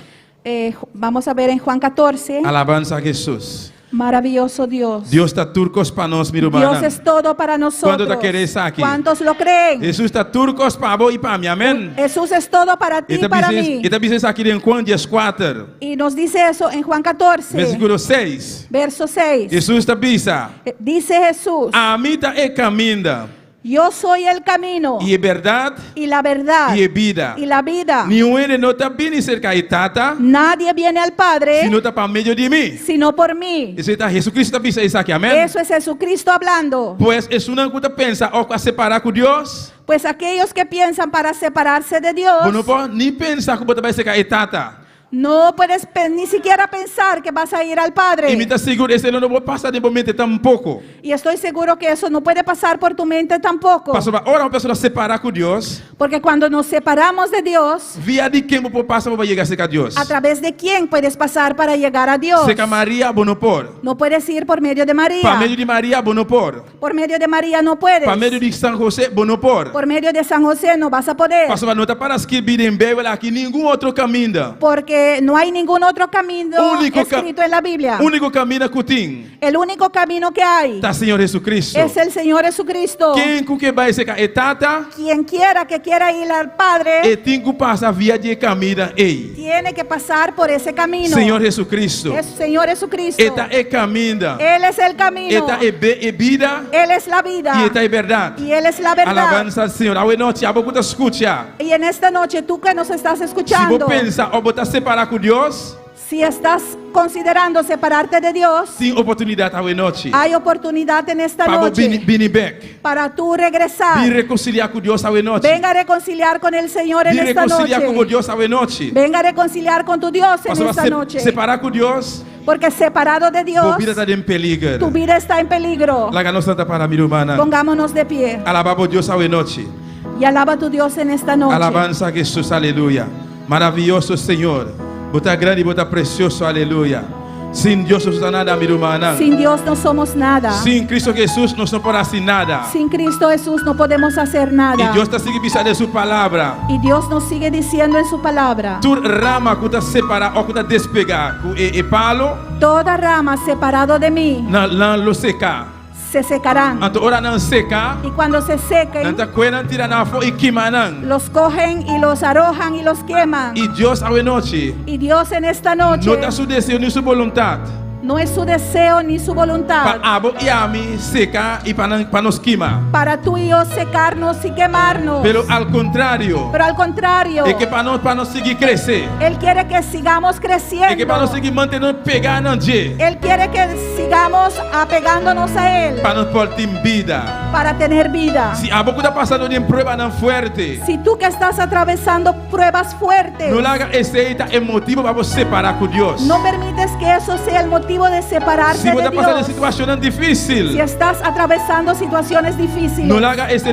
Vamos a ver en Juan 14, Alabanza a Jesús. maravilloso Dios. Dios está turcos para nos, mi Dios hermana. es todo para nosotros. ¿Cuántos te querés aquí? ¿Cuántos lo creen? Jesús está turcos para vos y para mí. Amén. Jesús es todo para ti y para mí. Esta dice aquí en Juan 10:4. Y nos dice eso en Juan 14, Versículo 6. verso 6. Jesús está dice, Dice Jesús, a mí está el camino yo soy el camino y es verdad y la verdad y es vida. y la vida. Ni uno no está bien cerca de tata, Nadie viene al Padre sino está para medio de mí. sino por mí. Eso está Jesucristo está dice eso aquí. Amén. Eso es Jesucristo hablando. Pues es una cosa pensa o a separar con Dios. Pues aquellos que piensan para separarse de Dios, Você não pode nem pensar que você vai ser etata. no puedes ni siquiera pensar que vas a ir al E Padre. me está seguro, esse não vai passar de momento tampoco. Y estoy seguro que eso no puede pasar por tu mente tampoco. Pastor, ora uma pessoa separar com Deus, Porque cuando nos separamos de Dios, via de quem você passa para chegar a Deus. ¿a través de quién puedes pasar para llegar a Dios? Seca Maria, você não pode. No puedes ir por medio de María. Para meio de Maria, você não pode. Por medio de María no puedes. Para meio de São José, você não pode. Por medio de San José no vas a poder. Pastor, não está para escrever em Bíblia aqui nenhum outro caminho. Porque no hay ningún otro camino escrito en la Biblia. O único caminho que tem El único camino que hay está Senhor Jesucristo. es el Señor Jesucristo. Quem com que vai ser etata, Quien quiera que quiera ir al Padre e tem que passar via de caminho ei. tiene que pasar por ese camino. Senhor Jesucristo. Es Señor Jesucristo. Esta é caminho. Él es el camino. Esta é vida Él es la vida. e esta é verdade. Y Él es la verdad. Alabanza al Senhor. Hoje noite, a boca escuta. Y en esta noche, tú que nos estás Se escuchando, você pensa ou botar separar com Deus, si estás considerando separarte de Dios, tem oportunidade hoje noite. hay oportunidad en esta Para noche vir back. para tú regresar. Vir reconciliar com Deus hoje noite. Venga a reconciliar con el Señor en Vir esta reconciliar com noche. Deus hoje noite. Venga a reconciliar con tu Dios en Pastor, esta noche. separar com Deus, Porque separado de a Dios, vida está em peligro. tu vida está en peligro. Laga nos santa para minha irmã. Pongámonos de pie Alabar por Deus hoje noite. y alaba a tu Dios en esta noche. Alabanza a Jesus, aleluia. Maravilhoso Senhor. Bota grande, bota precioso, aleluia. Sem Deus não está nada, minha irmã. Sin Dios no somos nada. Sem Cristo Jesus não somos para assim nada. Sin Cristo Jesús no podemos hacer nada. E Deus está seguindo de sua palavra. Y Dios nos sigue diciendo en su palabra: Tu rama que está separar ou que está despegar, e palo, toda rama separado de mí não lo seca. se secarán. Anto ora não seca, Y cuando se não sequen, está coelho tira na fo e queima não. los cogen y los arrojan y los queman. E Deus a noite Y Dios en esta noche não está seu desejo nem sua vontade no es su deseo ni su voluntad para abo e a mim secar e para nos queimar. para tú y yo secarnos y quemarnos. Pelo ao contrário, Pero al contrario, é que para nós seguir crescer, Él quiere que sigamos é que para creciendo. nós seguir mantendo pegar não dia, Él quiere que sigamos apegándonos a Él para nós poder ter vida. para tener vida. Se a boca está passando em prova não forte, Si tú que estás atravesando pruebas fuertes, não larga esse é motivo para você separar com Deus. no permites que eso sea el motivo de separarte Se você de está passando em Dios. situação difícil, Si estás atravesando situaciones não difíciles, larga esse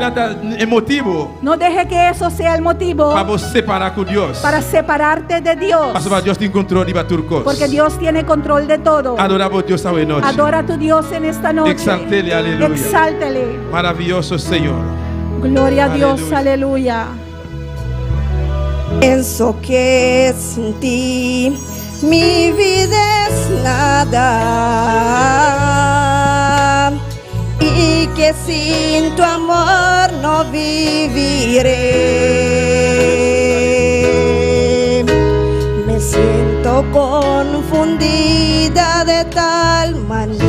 motivo no deje que eso sea el motivo para você separar com Deus. para separarte de Dios. Pastor, Deus tem controle de turcos. Porque Dios tiene control de todo. Adoramos a Deus hoje noite. Adora a tu Dios en esta noche. Exáltele, aleluya. Exáltele. Maravilhoso Senhor. Gloria a Dios, Aleluya. aleluya. Pienso que sin ti mi vida es nada y que sin tu amor no viviré. Me siento confundida de tal manera.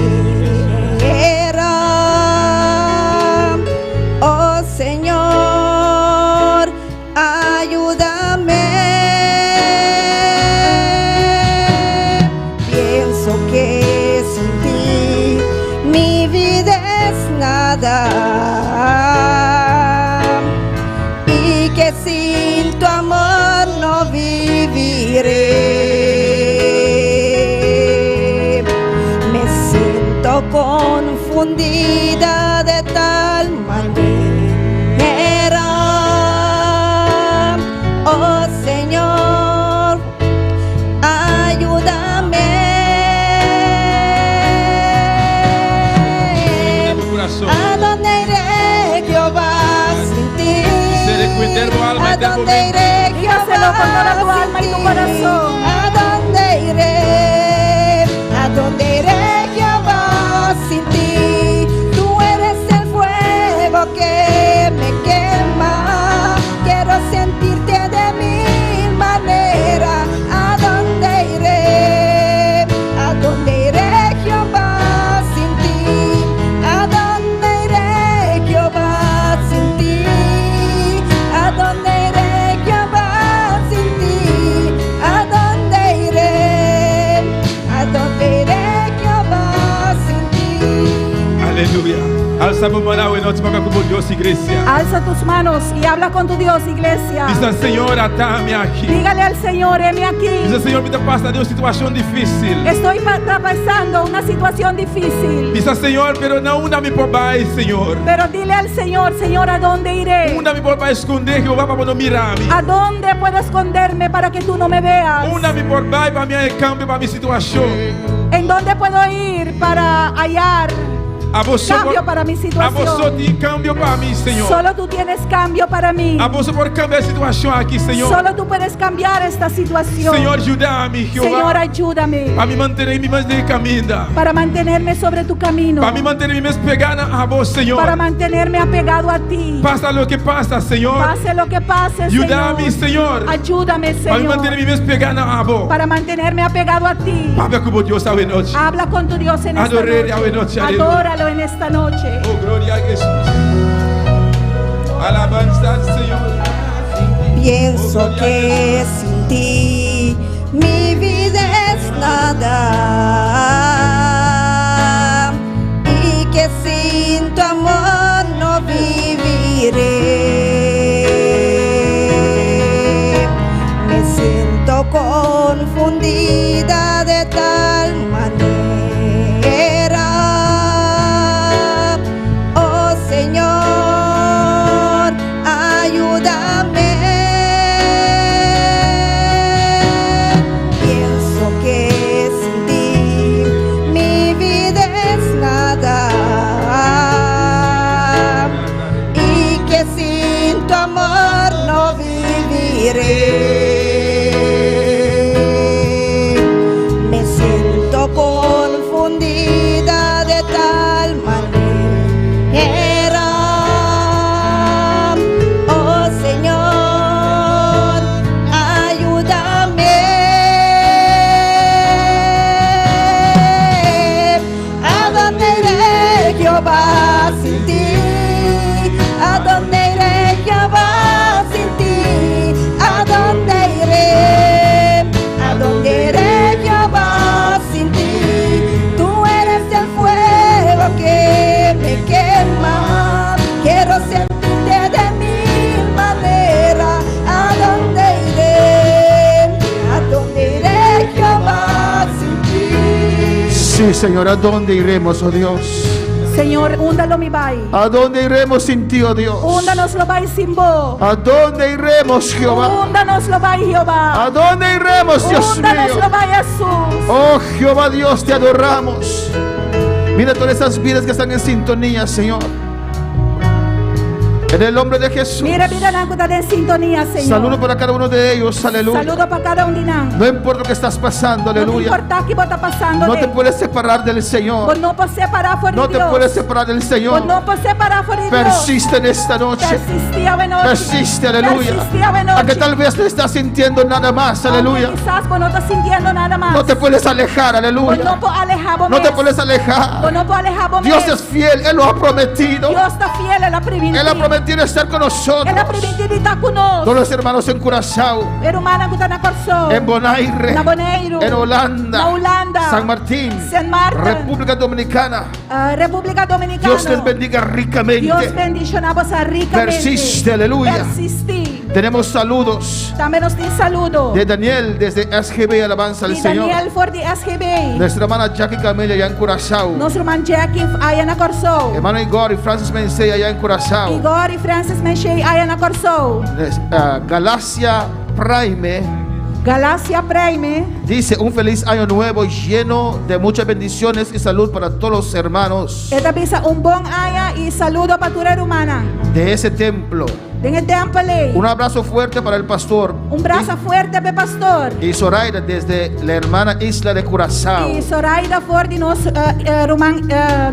Oh Señor, ayúdame. Pienso que sin ti mi vida es nada y que sin tu amor no viviré. Me siento confundida de tal manera. Oh Señor, ayúdame. ¿A dónde iré, Jehová, sin ti? ¿A dónde iré, Dígaselo con toda tu alma y tu corazón. ¿A dónde iré? ¿A dónde iré, Jehová, sin ti? Tú eres el fuego que me quema. Quiero sentirte de mil maneras. ¿A dónde iré? ¿A dónde iré, Jehová, sin ti? ¿A dónde iré, Jehová, sin ti? ¿A dónde iré, Jehová, sin ti? ¿A dónde iré? ¿A dónde iré, Jehová, sin ti? Aleluia. Alça a mão e nós vamos com Deus, igreja. Alza tus manos y habla con tu Dios, iglesia. Diz, Senhor, atame aqui. Dígale al Señor, heme aquí. Diz, Senhor, me passa de uma situação difícil. Estoy atravesando una situación difícil. Diz, Senhor, pero não unda me por baixo, Senhor. Pero dile al Señor, Señor, ¿a dónde iré? Unda me por baixo esconder, Jeová, para não mirar-me. ¿A dónde puedo esconderme para que tú no me veas? Unda me por baixo para minha câmbio, para minha situação. ¿En dónde puedo ir para hallar cambio para mi A você situación? tem câmbio para mim, Senhor. Solo tú tienes cambio para mí. A você por cambiar a situação aqui, Senhor. Solo tú puedes cambiar esta situación. Senhor, ajuda-me, Señor, Jeová. ayúdame Para me manter em minha caminhada. para mantenerme sobre tu camino, Para me manter em minhas pegadas a você, Senhor. para mantenerme apegado a ti. Passa o que passa, Senhor. Pase lo que pase, Ajuda-me, Señor. Senhor. Ayúdame, Para me manter em Señor, minhas pegadas a você. para mantenerme apegado a ti. Habla como Deus esta noite. Habla con tu Dios en esta Adoraré a noche, noche. aleluya. Adóralo en esta noche. Oh, gloria a Jesús. Alabanza al Señor. Pienso que sin ti mi vida es nada y que sin tu amor no viviré. Me siento confundida de tal manera. Oh Señor, ayúdame. Pienso que sin ti mi vida es nada y que sin tu amor no viviré. Me siento confundida de tal manera. Oh Señor, ayúdame. ¿A dónde iré, Jehová, sin ti? ¿A dónde iré, Jehová, sin ti? ¿A dónde iré? ¿A dónde iré, Jehová, sin ti? Tú eres el fuego que me quema. Quiero sentirte de mil maneras. ¿A dónde iré? ¿A dónde iré, Jehová, sin ti? Sí, Señor, ¿a dónde iremos, oh Dios? Señor, húndalo mi bai. ¿A dónde iremos sin ti, oh Dios? Húndanos lo bai sin vos. ¿A dónde iremos, Jehová? Húndanos lo bai, Jehová. ¿A dónde iremos, Dios Húndanos mío? lo bai, Jesús. Oh Jehová Dios, te adoramos. Mira todas esas vidas que están en sintonía, Señor. En el nombre de Jesús. Mira, lang kita din sintonía, Señor. Saludo para cada uno de ellos. Aleluya. Saludo para cada uno dinang. No importa lo que estás pasando. No Aleluya. importa qué está pasando. No te puedes separar del Señor. No puedes separar fuera No de te Dios. puedes separar del Señor. No puedes separar fuera de Dios. Persiste en esta noche. Persiste a noche. Persiste, aleluya. Persiste a noche. Aunque tal vez no estás sintiendo nada más, aleluya. Quizás vos no estás sintiendo nada más. No te puedes alejar, Vos aleluya. no puedes alejar vos No te mesmo. puedes alejar. Vos no puedes alejar vos Dios mesmo. es fiel, Él lo ha prometido. Dios está fiel, Él ha prometido. Él ha prometido estar con nosotros. Él ha prometido estar con nosotros. Todos los hermanos en Curazao, Hermana que está en Corsó. en Bonaire, Na Bonaire. en Holanda, Na Holanda. San Martín, San Martín. República Dominicana. República Dominicana. Dios les bendiga ricamente. Dios bendiga a vos ricamente. Persiste, aleluya. Persiste. Tenemos saludos También nos di saludo. de Daniel desde SGB, alabanza al Y Señor. Daniel for the SGB. Nuestra hermana Jackie Camella allá en Curazao. Nuestro hermano Jackie allá en Corsó. Hermano Igor y Francis Mensei allá en Curazao. Igor y Francis Menchey allá en Corsó. Galacia Prime Galacia Prime. dice: un feliz año nuevo lleno de muchas bendiciones y salud para todos los hermanos Esta pisa un buen año y saludo para tu hermana. de ese templo. En el templo. Un abrazo fuerte para el pastor Un brazo fuerte para pastor. y Zoraida desde la hermana isla de Curazao. Y Zoraida for the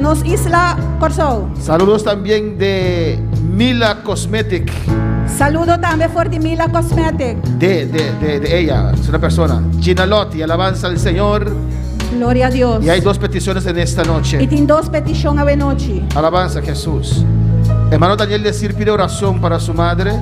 nos isla Corsó. Saludos también de Mila Cosmetic, Saludo también for the Mila Cosmetic. de ella, es una persona. Gina Lotti, alabanza al Señor. Gloria a Dios. Y hay dos peticiones en esta Y noche. tiene dos peticiones a noche. Alabanza a Jesús. Hermano Daniel Decir pide oración para su madre.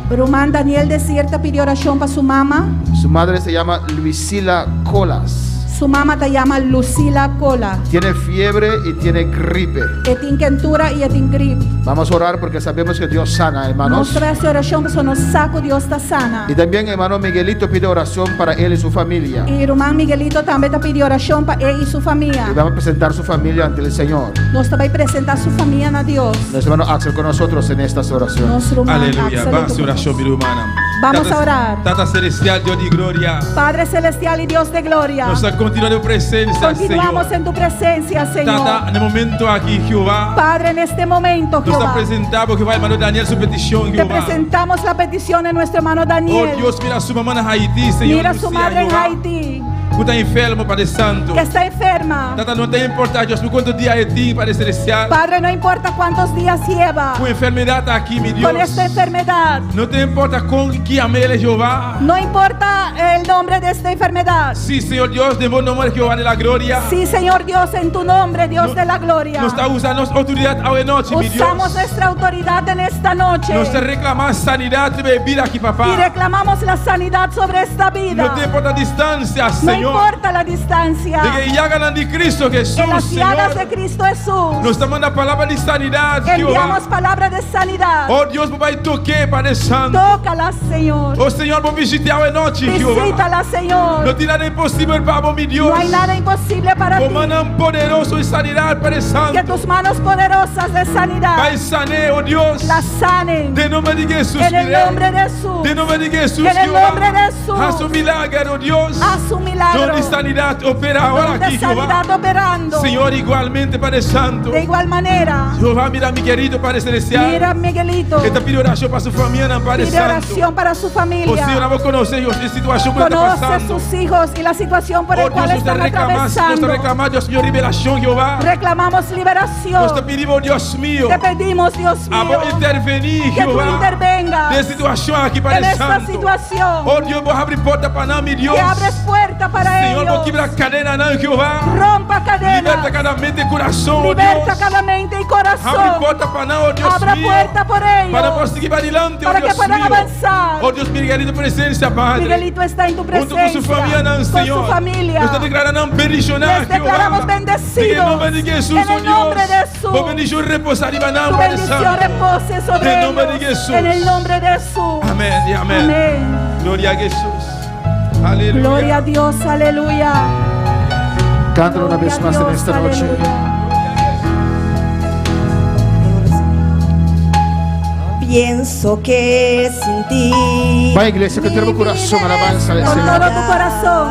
Román Daniel de Cierta pidió oración para su mamá. Su madre se llama Luisila Colas. Su mamá te llama Lucila Cola. Tiene fiebre y tiene gripe. Etin quentura y etin grip. Vamos a orar porque sabemos que Dios sana, hermanos. Nuestra oración pues nos saco Dios está sana. Y también hermano Miguelito pide oración para él y su familia. Y Román Miguelito también te pidió oración para él y su Y familia. vamos a presentar su familia ante el Señor. Nos te va a presentar su familia a Dios. Nuestro hermano Axel con nosotros en estas oraciones. Nuestro hermano Aleluya. Axel, Base oración, mi hermana. Vamos a orar. Tata celestial, Dios de gloria. Padre celestial y Dios de gloria. Nos continúa de presencia, Continuamos Señor. en tu presencia, Señor. Tata, en el momento aquí, Jehová. Padre, en este momento, Nos Jehová, presentamos, Jehová, hermano Daniel, su petición, te Jehová. presentamos la petición de nuestro hermano Oh Daniel. Dios, mira a su mamá en Haití, Señor. Mira a su Lucía, madre en Jehová. Haití, Tú estás enfermo, Padre Santo. que está enferma. Tata, no te importa, Dios, por cuántos días de ti, Padre Celestial. Padre, no importa cuántos días lleva Tu enfermedad está aquí, mi Dios. con esta enfermedad. No te importa con quién amele, Jehová. No importa el nombre de esta enfermedad. Sí, Señor Dios, de buen nombre, Jehová de la gloria. Sí, Señor Dios, en tu nombre, Dios No- de la gloria. Nos está usando autoridad hoy noche, mi Dios. Usamos nuestra autoridad en esta noche Nos te reclama sanidad de vida aquí, y papá. reclamamos la sanidad sobre esta vida. No te importa distancia, No Señor. importa la distancia. De que ya ganan de Cristo Jesús, En las llagas de Señor. Cristo Jesús Nos está mandando palabra de sanidad, enviamos Jehová. palabra de sanidad. Oh Dios, papá, y toque, Padre Santo. Tócala, Señor. Oh Señor, por visitar hoy noche, Jehová. Visítala, Señor. No tiene nada imposible, Pablo, mi Dios. No hay nada imposible para ti. Por mano poderoso y sanidad, Padre Que Santo. tus manos poderosas de sanidad Pai, sané, oh Dios. la sanen. De nombre de Jesús, En el miré. nombre de Jesús. De nombre de Jesús, En el Jehová. nombre de Jesús. Haz un milagro, oh Dios. Haz un milagro. Donde sanidad opera ahora Donde aquí, Jehová. sanidad operando. Señor, igualmente, Padre Santo. De igual manera. Jehová, mira mi querido Padre Celestial. Mira, Miguelito. Que te pide oración para su familia, Padre Pide Santo. oración para su Oh Señor, familia. vos conocés la situación que está Conoce pasando. sus hijos y la situación por Oh la cual Dios, nos te están reclamás, nos te atravesando. reclamás, Dios mío, revelación, Jehová. Reclamamos Nos te liberación. pedimos, Dios mío, Te pedimos, Dios a mío, vos intervenir, que tú Jehová. intervengas De situación aquí, en Padre esta Santo. situación. Oh Dios, vos abrir puerta para nada, mi Dios. Que abres puerta para Señor, vos ellos. quebra cadena, ¿no, Jehová? Rompa Liberta cadenas. cada mente y corazón, oh Liberta Dios. cada mente y Abre corazón. puerta para nada, oh Dios Abra mío. puerta por ellos. Para poder seguir adelante, Para oh que Dios puedan mío. avanzar. Oh Dios, Miguelito, presencia, Padre. Miguelito está en tu Junto presencia. con su familia, con Señor. su familia. Nos declaramos bendicionar, Les declaramos Jehová. bendecidos. En el nombre de Jesús, En el oh nombre Dios. de Jesús. Vos bendición reposar y van a Tu Padre bendición Santo. repose sobre En el nombre de ellos. Jesús. En el nombre de Jesús. Amén y amén. Amén. Gloria a Jesús. Aleluya. Gloria a Dios, aleluya. Cántalo una vez más en Dios, esta noche. aleluya. Pienso que sin ti. Va, iglesia, que tenemos corazón, alabanza al Con Señor. todo tu corazón.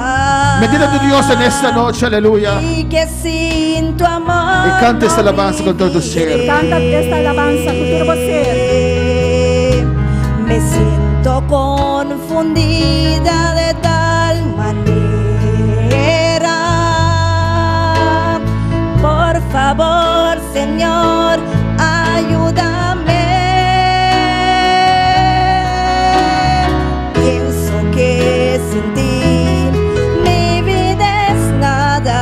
Bendiga a tu Dios en esta noche, aleluya. Y que sin tu amor. Y canta esta no alabanza con todo tu ser. Canta esta alabanza con tu ser. Me siento confundida de tal manera. Por favor, Señor, ayúdame. Pienso que sin ti mi vida es nada,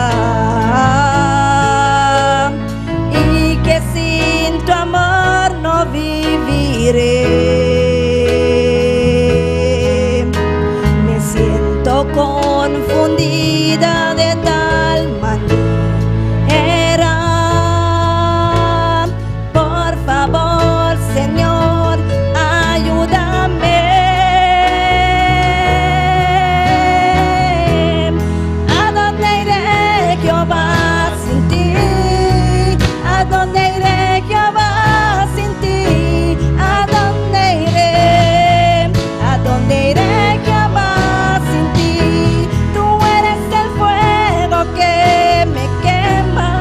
y que sin tu amor no viviré. Me siento confundida de tal manera. Por favor, Señor, ayúdame. ¿A dónde iré, Jehová, sin ti? ¿A dónde iré, Jehová, sin ti? ¿A dónde iré? ¿A dónde iré, Jehová, sin ti? Tú eres el fuego que me quema.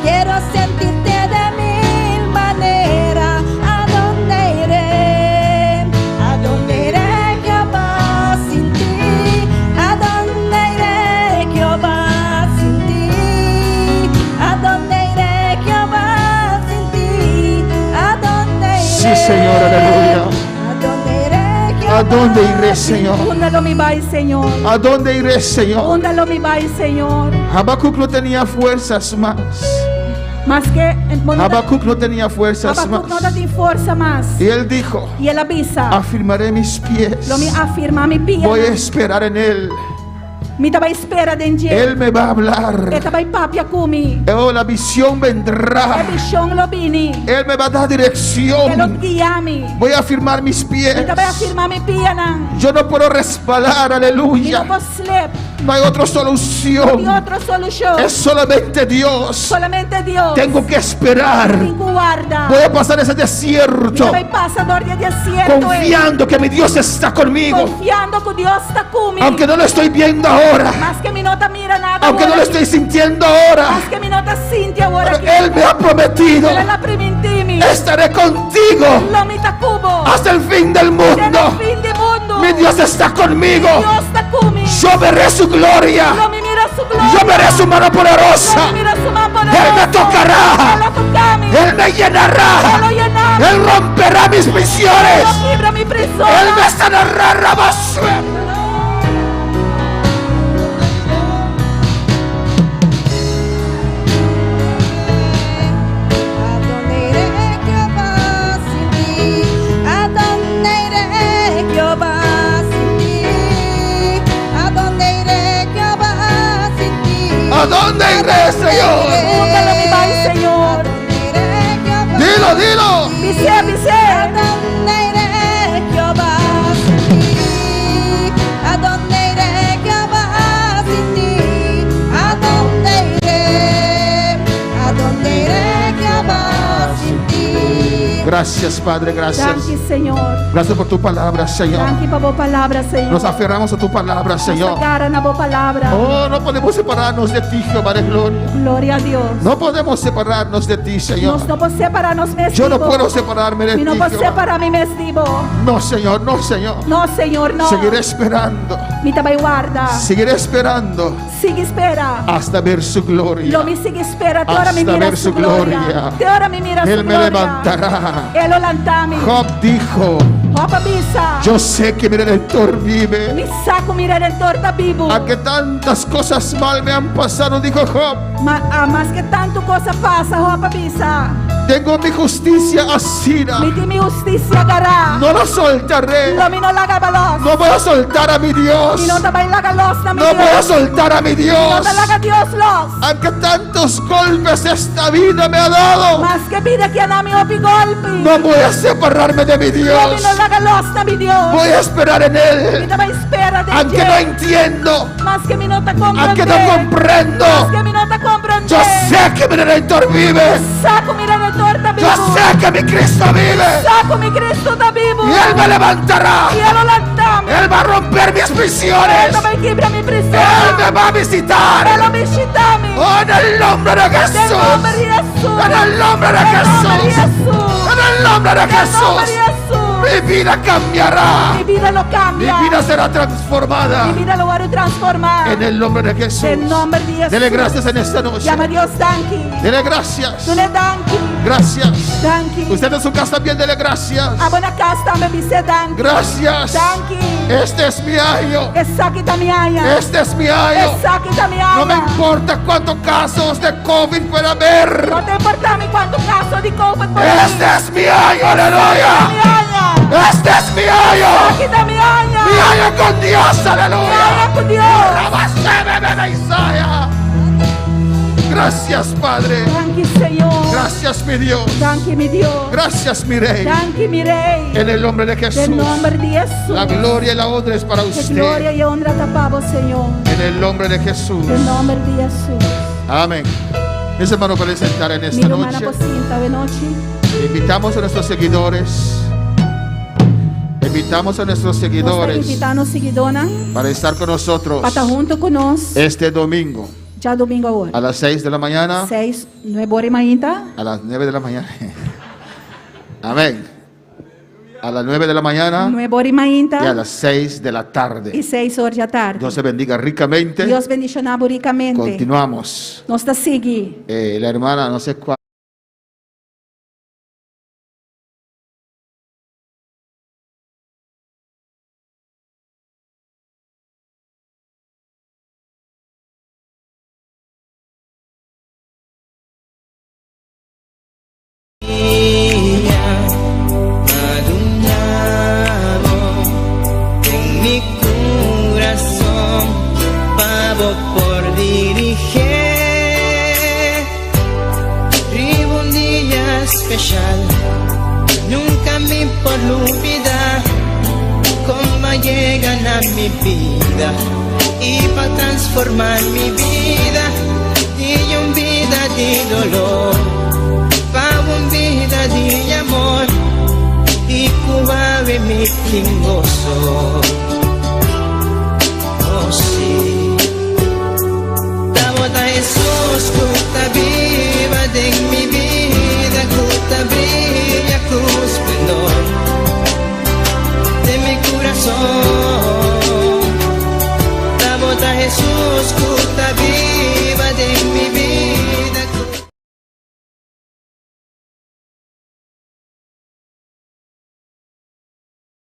Quiero sentirte de mil maneras. ¿A dónde iré? ¿A dónde iré, Jehová, sin ti? ¿A dónde iré, Jehová, sin ti? ¿A dónde iré, Jehová, sin ti? ¿A dónde iré? Sí, Señor, aleluya. ¿A dónde iré, Jehová? ¿A dónde iré, Señor? Húndalo mi bay, Señor. ¿A dónde iré, Señor? Húndalo mi bay, Señor. Habacuc no tenía fuerzas más. Más que Habacuc no tenía fuerzas Habacuc no más. tiene fuerza más. Y él dijo: Y él avisa. afirmaré mis pies. Lo mi afirma mi pia. Voy a esperar en él. Mi tabay espera den je. Él me va a hablar. E tabay papia kumi. Oh, la visión vendrá. E vision lo bini. Él me va a dar E lo dirección. guiami. Voy a afirmar mis pies. Mi tabay afirma mi pia nang. Yo no puedo resbalar, Mi aleluya. no po slip. No hay otra No hay solución. otra solución. Es solamente Dios. Solamente Dios. Tengo que esperar. Tengo guarda. Voy a pasar ese Mi desierto tabay pasador de desierto. confiando que mi Dios está conmigo. Confiando que Dios está kumi. Aunque no lo estoy viendo ahora. Más que mi nota mira nada. Aunque no lo estoy sintiendo ahora. Más que mi nota sinti ahora. Pero Él me ha prometido: Él la primintimi. estaré contigo Lo mi takubo. hasta el fin del Hasta el mundo. fin del mundo. Mi Dios está conmigo. Dios está kumi. Yo veré su gloria. Lo mi mira su gloria. Yo veré su mano Lo poderosa. mi mira su mano poderosa. Él me tocará. Él lo tocami. Él me Él lo llenará. llenará. Él romperá mis prisiones. Él lo quebra mi prisión. Él me sanará. Rabasue. ¿A dónde iré, Jehová, sin ti? ¿A dónde iré, Jehová, sin ti? ¿A dónde iré, Jehová, sin ti? ¿A dónde iré, Señor? Húndalo mi bay, Señor. ¿A dónde iré, Jehová? Dilo, dilo. Vise, ¿A vise. dónde iré, Jehová, sin ti? ¿A dónde iré, Jehová, sin ti? ¿A dónde iré? ¿A dónde iré, Jehová, sin ti? Gracias, Padre, gracias. Danke, Señor. Gracias por tu palabra, Señor. Danke pa bo palabra, Señor. Nos aferramos a tu palabra, Señor. Sagara na bo palabra. Oh, no podemos separarnos de ti, Jehová de gloria. Gloria a Dios. No podemos separarnos de ti, Señor. Nos no po separarnos mes Yo no vivo. puedo separarme de Mi no ti, po Jehová. separa mi mes vivo. No, Señor, no, Señor. No, Señor, no. Seguiré esperando. Mi tabay guarda. Seguiré esperando Sigue espera. hasta ver su gloria. Lo mi sigue espera. Te ora mi Hasta mira ver su su gloria. gloria. Te ora mi mira su Él me gloria. levantará. Él lo lantami. Job dijo: Opa bisa. yo sé que mi Redentor vive. Mi saco mira el torta vivo. Aunque tantas cosas mal me han pasado, dijo Job, Más que tanto cosa pasa, opa bisa. tengo mi justicia asida. Mi di mi justicia gará. No la soltaré. Lo mi no laga balos. No voy a soltar a mi Dios. Mi no tabay laga los na mi No voy a Dios. soltar a mi No Dios. te laga Dios los. Aunque tantos golpes esta vida me ha dado, Más que pide que a mi opi golpe. no voy a separarme de mi Lo mi Dios. no laga los na mi Dios. Voy a esperar en Mi Él. tabay espera de Aunque Dios. no entiendo, Más que mi no te comprende. aunque no comprendo, Más que mi no te comprende. yo sé que mi Redentor vive. Saco mira el torta vivo. Yo sé que mi Cristo vive. Saco mi Cristo está vivo. Y Él me levantará. Y Él lo lantame. Él va a romper mis Él prisiones. no me quiebra mi prisión. Él me va a Él lo visitar. visitame. Oh, en el nombre de En el Jesús. nombre de Jesús. En el nombre de En el nombre de Jesús. Jesús. En el nombre de En el nombre de Jesús. Jesús. Mi vida cambiará. Mi vida lo Mi cambia. vida será transformada. Mi vida lo va a transformar. En el nombre de Jesús. En nombre de Jesús. Dele gracias en esta noche. Llama a Dios, danki. Dele gracias. Dele danki. Gracias. Danki. Usted en su casa también dele gracias. Abona casa também dice danki. Gracias. Danki. Este es mi año. Essa aqui tá minha aia. Este es mi año. Essa aqui tá minha aia. No me importa cuántos casos de COVID pueda haber. Não tem importância quanto caso de COVID por Este es mi año, aleluya. Este es mi año. Aqui tá minha aia. Mi año con Dios, Minha aleluya. aia com Deus. Rabaseme de Isaías. Gracias, Padre. Danki, Senhor. Gracias, mi Dios. Danki, mi Deus. Gracias, mi Rey. Danki, mi Rei. En el nombre de Jesús. Em nome de Jesus. La gloria y la honra es para Que usted. glória e honra tá para o Senhor. En el nombre de Jesús. Em nome de Jesus. Amén. Mis hermanos, pueden sentar en esta Minha irmã noche. Pocinta, de noite. Invitamos a nuestros seguidores. Invitamos a nuestros Nós seguidores invitando seguidona para estar con nosotros para estar junto conosco. este domingo Já domingo agora. a las 6 de la mañana. 6, 9h30. A las 9 de la mañana. Amén. A las 9 de la mañana 9h30. y a las 6 de la tarde. E 6 horas da tarde. Dios se bendiga ricamente. Deus bendicionar ricamente. Continuamos. Nós está seguir. La hermana, no sé cuál. En mi corazón, pavo por dirigir. Vivo un día especial, nunca me por olvidar cómo llegan a mi vida y para transformar mi vida y un vida de dolor, para un vida de amor y cubave mi gozo.